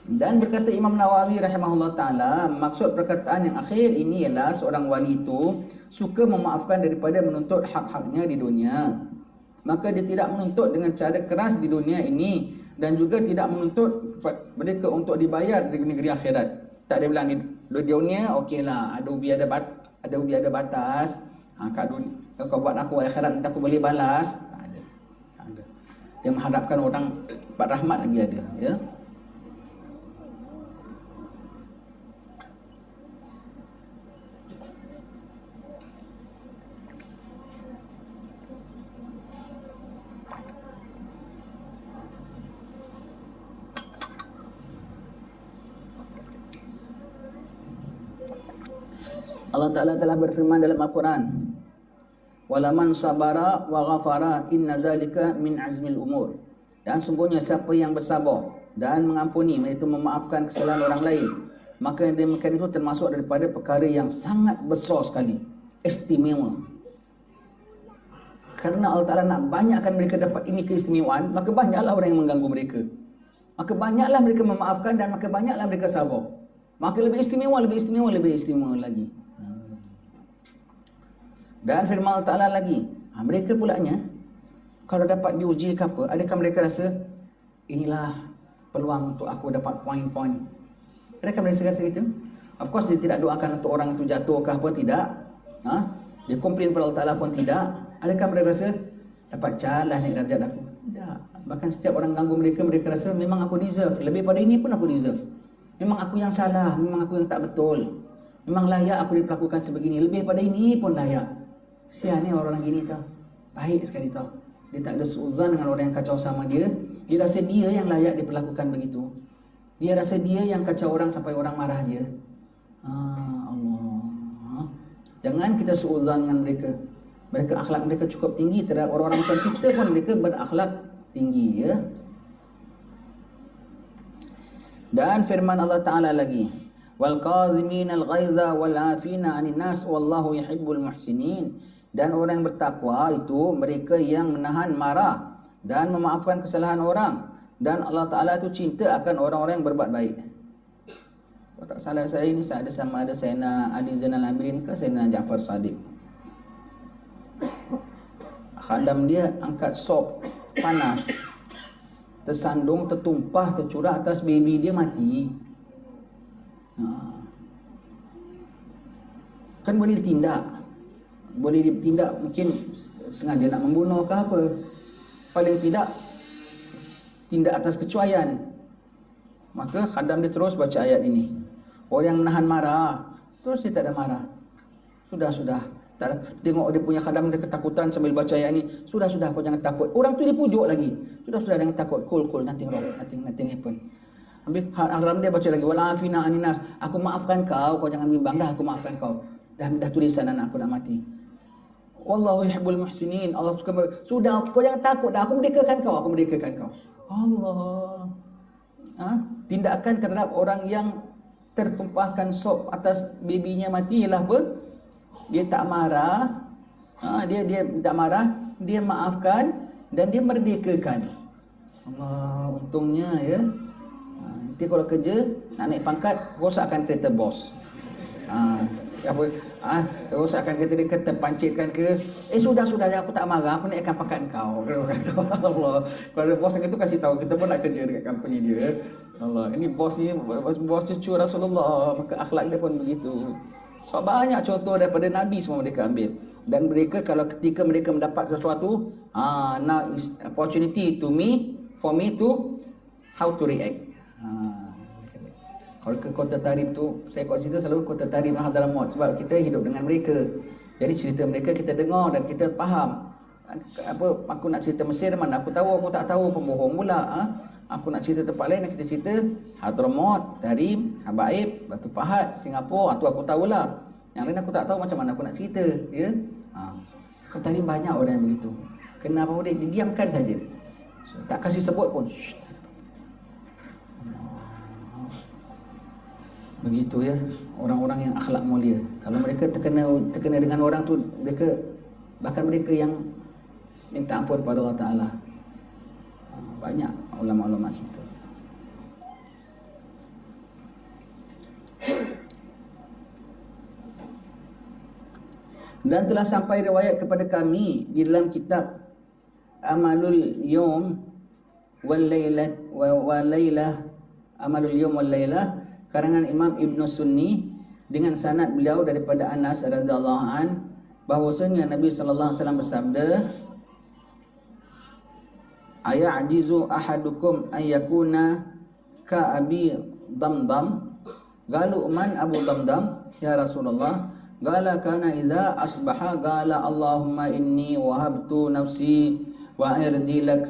Dan berkata Imam Nawawi rahimahullah ta'ala, maksud perkataan yang akhir ini ialah seorang wali itu suka memaafkan daripada menuntut hak-haknya di dunia. Maka dia tidak menuntut dengan cara keras di dunia ini, dan juga tidak menuntut mereka untuk dibayar di negeri akhirat. Tak ada bilang di dunia, okeylah, ada ubi ada batas. Kat dunia, kau buat aku akhirat nanti aku boleh balas. Tak ada. Dia mengharapkan orang dapat rahmat lagi ada, ya. Allah Ta'ala telah berfirman dalam Al-Quran, walaman sabara wa ghafara inna dzalika min azmil umur. Dan sungguhnya siapa yang bersabar dan mengampuni, iaitu memaafkan kesalahan orang lain, maka yang demikian itu termasuk daripada perkara yang sangat besar sekali, istimewa. Kerana Allah Ta'ala nak banyakkan mereka dapat ini keistimewaan, maka banyaklah orang yang mengganggu mereka, maka banyaklah mereka memaafkan, dan maka banyaklah mereka sabar. Maka lebih istimewa lagi. Dan firman Allah Ta'ala lagi, mereka pulaknya kalau dapat diuji ke apa, adakah mereka rasa inilah peluang untuk aku dapat poin-poin? Adakah mereka rasa itu? Of course dia tidak doakan untuk orang itu jatuh ke apa, tidak. Dia komplain pada Allah Ta'ala pun tidak. Adakah mereka rasa dapat calah naik darjat aku? Tidak. Bahkan setiap orang ganggu mereka, mereka rasa memang aku deserve. Lebih pada ini pun aku deserve. Memang aku yang salah, memang aku yang tak betul. Memang layak aku diperlakukan sebegini. Lebih pada ini pun layak. Kesian ni orang gini tau. Baik sekali tau. Dia tak ada suuzan dengan orang yang kacau sama dia. Dia rasa dia yang layak diperlakukan begitu. Dia rasa dia yang kacau orang sampai orang marah dia. Allah. Jangan kita suuzan dengan mereka. Mereka akhlak mereka cukup tinggi. Terhadap orang-orang macam kita pun mereka berakhlak tinggi, ya. Dan firman Allah Ta'ala lagi, wal qazimin al ghaiza wal afina 'anil nas wallahu yuhibbul muhsinin. Dan orang yang bertakwa itu mereka yang menahan marah dan memaafkan kesalahan orang, dan Allah Ta'ala itu cinta akan orang-orang yang berbuat baik. Kalau tak salah saya ini ada sama ada Sayyidina Ali Zainal Abidin ke Sayyidina Ja'far Sadiq. Khadam dia angkat sop panas, tersandung, tertumpah, tercurah atas baby dia, mati. Kan boleh ditindak. Boleh ditindak, mungkin sengaja nak membunuh ke apa. Paling tidak tindak atas kecuaian. Maka khadam dia terus baca ayat ini. Orang yang menahan marah, terus dia tak ada marah. Sudah. Tengok dia punya khadam, dia ketakutan sambil baca ayat ini. Sudah, kau jangan takut. Orang tu dipujuk lagi. Sudah, jangan takut. Cool, nothing wrong, nothing happen. Habis khadam dia baca lagi, wala afina aninas. Aku maafkan kau jangan bimbang dah, aku maafkan kau. Dah tulisan anak aku nak mati. Wallahu yuhibbul muhsinin. Allah suka sudah, kau jangan takut dah, aku merdekakan kau. Allah. Tindakan terhadap orang yang tertumpahkan sop atas babynya mati ialah apa? Dia tak marah. Dia tak marah, dia maafkan dan dia merdekakan. Allah, untungnya ya. Nanti kalau kerja nak naik pangkat, rosakkan kereta bos. Rosakkan kereta dia, terpancitkan ke. Sudah aku tak marah, aku naikkan pangkat kau. Allah. Kalau bos yang itu kasih tahu, kita pun nak kerja dekat company dia. Allah, ini bos cucu Rasulullah, maka akhlak dia pun begitu. So banyak contoh daripada Nabi semua mereka ambil. Dan mereka kalau ketika mereka mendapat sesuatu, now is opportunity for me to how to react. Kalau ke Kota Tarim tu, saya kau cerita selalu Kota Tarim Hadramaut, sebab kita hidup dengan mereka. Jadi cerita mereka kita dengar dan kita faham. Aku nak cerita Mesir, mana aku tahu, aku tak tahu, pembohong pula. Aku nak cerita tempat lain, kita cerita Hadramaut, Tarim, Habaib, Batu Pahat, Singapura, tu aku tahulah. Yang lain aku tak tahu, macam mana aku nak cerita, ya. Kota Tarim banyak orang yang begitu. Kenapa dia didiamkan saja, tak kasih sebut pun. Begitu ya, orang-orang yang akhlak mulia. Kalau mereka terkena dengan orang tu, mereka Bahkan mereka yang minta ampun kepada Allah Ta'ala. Banyak ulama-ulama kita. Dan telah sampai riwayat kepada kami di dalam kitab Amalul Yawm wal Lailah, Amalul Yawm wal Lailah, karangan Imam Ibn Sunni, dengan sanad beliau daripada Anas radhiyallahu an, bahwasanya Nabi sallallahu alaihi wasallam bersabda, "Aya'jizu ahadukum an yakuna ka Abi Damdam?" Qalu man Abu Damdam ya Rasulullah? Qala kana idza asbaha qala Allahumma inni wahabtu nafsi wa irdi lak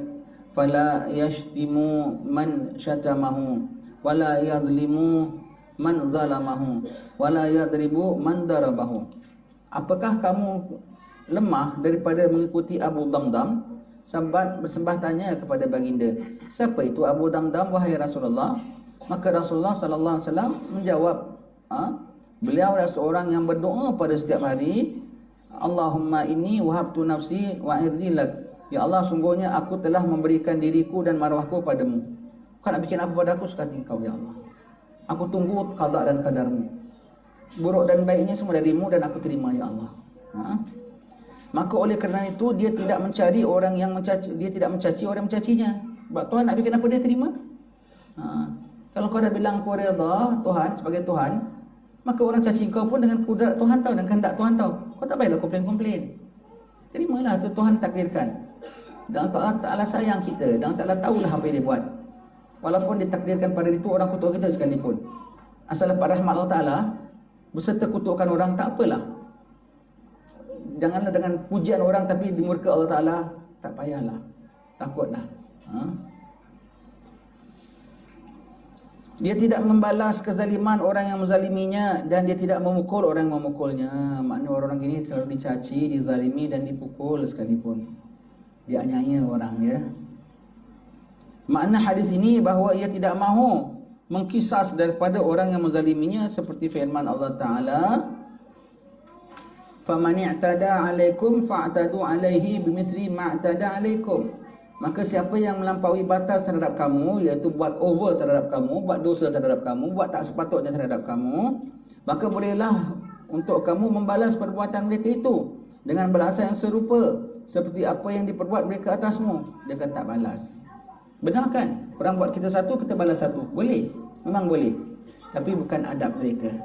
fala yashtimu man syatamahu wala yadhlimu man zalamahu wala yadribu man darabahu. Apakah kamu lemah daripada mengikuti Abu Damdam? Sahabat bersembah tanya kepada baginda, siapa itu Abu Damdam wahai Rasulullah? Maka Rasulullah sallallahu alaihi wasallam menjawab, beliau adalah seorang yang berdoa pada setiap hari, Allahumma inni wahabtu nafsi wa irdi lak. Ya Allah, sungguhnya aku telah memberikan diriku dan maruahku padamu. Kau nak bikin apa pada aku suka hati Engkau ya Allah. Aku tunggu qada dan qadarmu. Buruk dan baiknya semua darimu dan aku terima ya Allah. Maka oleh kerana itu dia tidak mencari orang yang mencaci, dia tidak mencaci orang yang mencacinya. Sebab Tuhan nak bikin apa dia terima. Kalau kau dah bilang kau redha Tuhan sebagai Tuhan, maka orang caci kau pun dengan kudrat Tuhan tahu dan kehendak Tuhan tahu. Kau tak payahlah komplain-komplain. Terimalah tu Tuhan takdirkan. Dan Allah Ta'ala sayang kita, dan Allah Ta'ala tahulah apa yang dia buat. Walaupun ditakdirkan pada itu orang kutuk kita sekalipun, asal dapat rahmat Allah Ta'ala beserta kutukan orang, tak apalah. Janganlah dengan pujian orang tapi dimurka Allah Ta'ala, tak payahlah. Takutlah. Dia tidak membalas kezaliman orang yang menzaliminya, dan dia tidak memukul orang yang memukulnya. Maknanya orang gini selalu dicaci, dizalimi dan dipukul sekalipun. Dia anyaya orang ya. Makna hadis ini bahawa ia tidak mahu mengkisas daripada orang yang menzaliminya, seperti firman Allah Ta'ala, "Faman i'tada 'alaikum fa'tadu 'alaihi bimithli ma i'tada 'alaikum." Maka siapa yang melampaui batas terhadap kamu, iaitu buat over terhadap kamu, buat dosa terhadap kamu, buat tak sepatutnya terhadap kamu, maka bolehlah untuk kamu membalas perbuatan mereka itu dengan balasan yang serupa seperti apa yang diperbuat mereka atasmu. Dia kata tak balas. Benar kan? Orang buat kita satu, kita balas satu. Boleh. Memang boleh. Tapi bukan adab mereka.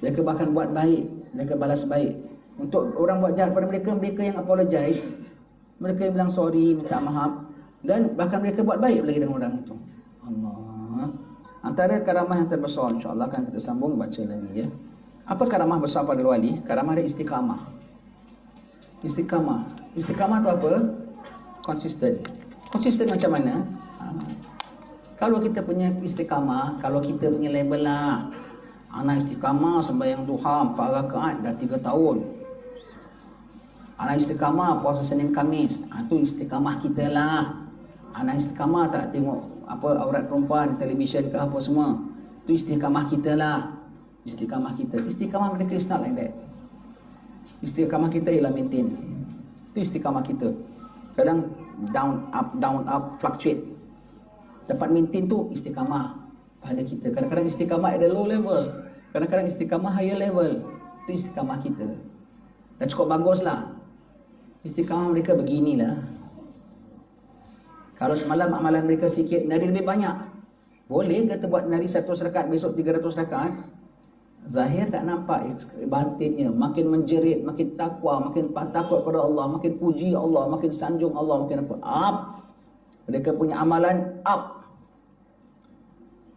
Mereka bahkan buat baik, mereka balas baik. Untuk orang buat jahat pada mereka, mereka yang apologize, mereka yang bilang sorry, minta maaf, dan bahkan mereka buat baik lagi dengan orang itu. Allah. Antara karamah yang terbesar, insya-Allah akan kita sambung baca lagi ya. Apa karamah besar pada wali? Karamah ada istiqamah. Istiqamah. Istiqamah itu apa? Konsisten. Konsisten macam mana? Kalau kita punya istiqamah, kalau kita punya level lah, anak istiqamah sembahyang duha 4 rakaat dah 3 tahun. Anak istiqamah puasa Senin Khamis, itu istiqamah kita lah. Anak istiqamah tak tengok apa aurat perempuan di televisyen ke apa semua, itu istiqamah kita lah. Istiqamah kita. Istiqamah mereka is not like that. Istiqamah kita ialah maintain. Itu istiqamah kita. Kadang down up fluctuate. Dapat maintain tu istiqamah pada kita. Kadang-kadang istiqamah at the low level, kadang-kadang istiqamah higher level. Itu istiqamah kita. Dah cukup baguslah. Istiqamah mereka beginilah. Kalau semalam amalan mereka sikit, nari lebih banyak, boleh kata buat nari 100 rakaat, besok 300 rakaat. Zahir tak nampak batinnya, makin menjerit, makin takwa, makin takut pada Allah, makin puji Allah, makin sanjung Allah, makin apa? Up. Mereka punya amalan up.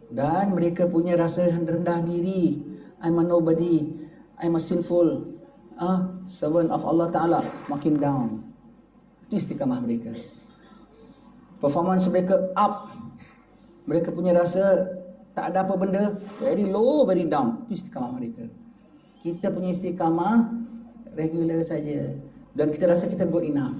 Dan mereka punya rasa rendah diri. I'm a nobody, I'm a sinful servant of Allah Ta'ala, makin down. Itu istiqamah mereka. Performance mereka up. Mereka punya rasa tak ada apa benda, very low, very down. Itu istiqamah mereka. Kita punya istiqamah regular saja, dan kita rasa kita good enough.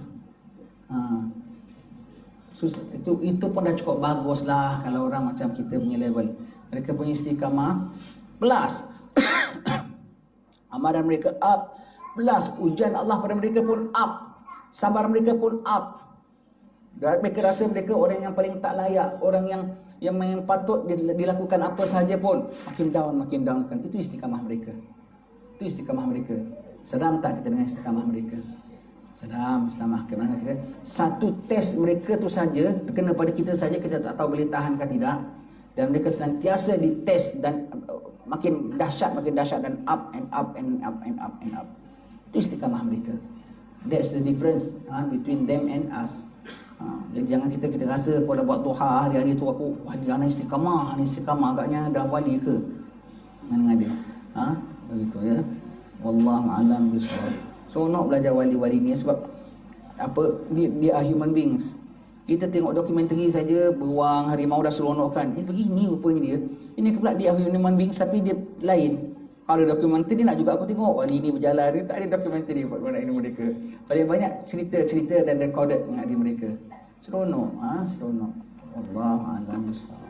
Itu pun dah cukup bagus lah kalau orang macam kita punya level. Mereka punya istiqamah plus amalan mereka up, plus ujian Allah pada mereka pun up, sabar mereka pun up. Dan mereka rasa mereka orang yang paling tak layak, orang yang patut dilakukan apa sahaja pun makin down kan. Itu istiqamah mereka. Itu istiqamah mereka. Seram tak kita dengan istiqamah mereka? Seram istiqamah. Kerana kita satu test mereka tu saja terkena pada kita saja, kita tak tahu boleh tahan ke tidak. Dan mereka senantiasa dites dan makin dahsyat dan up and up and up and up and up. Itu istiqamah mereka. That's the difference between them and us. Jadi jangan kita rasa kalau dah buat duha hari-hari tu aku dia anak istiqamah, agaknya dah wali ke dengan dia. Begitu ya. Wallahu a'lam bishawab. So nak belajar wali-wali ni sebab apa, dia are human beings. Kita tengok dokumentari saja, beruang, harimau dah seronokkan. Begini rupanya dia. Ini pula dia human beings tapi dia lain. Kalau dokumentari nak juga aku tengok wali ni berjalan, dia tak ada dokumentari buat ini mereka. Paling banyak cerita dan recorded dengan diri mereka. Seronok, seronok. Wallahu a'lam bishawab.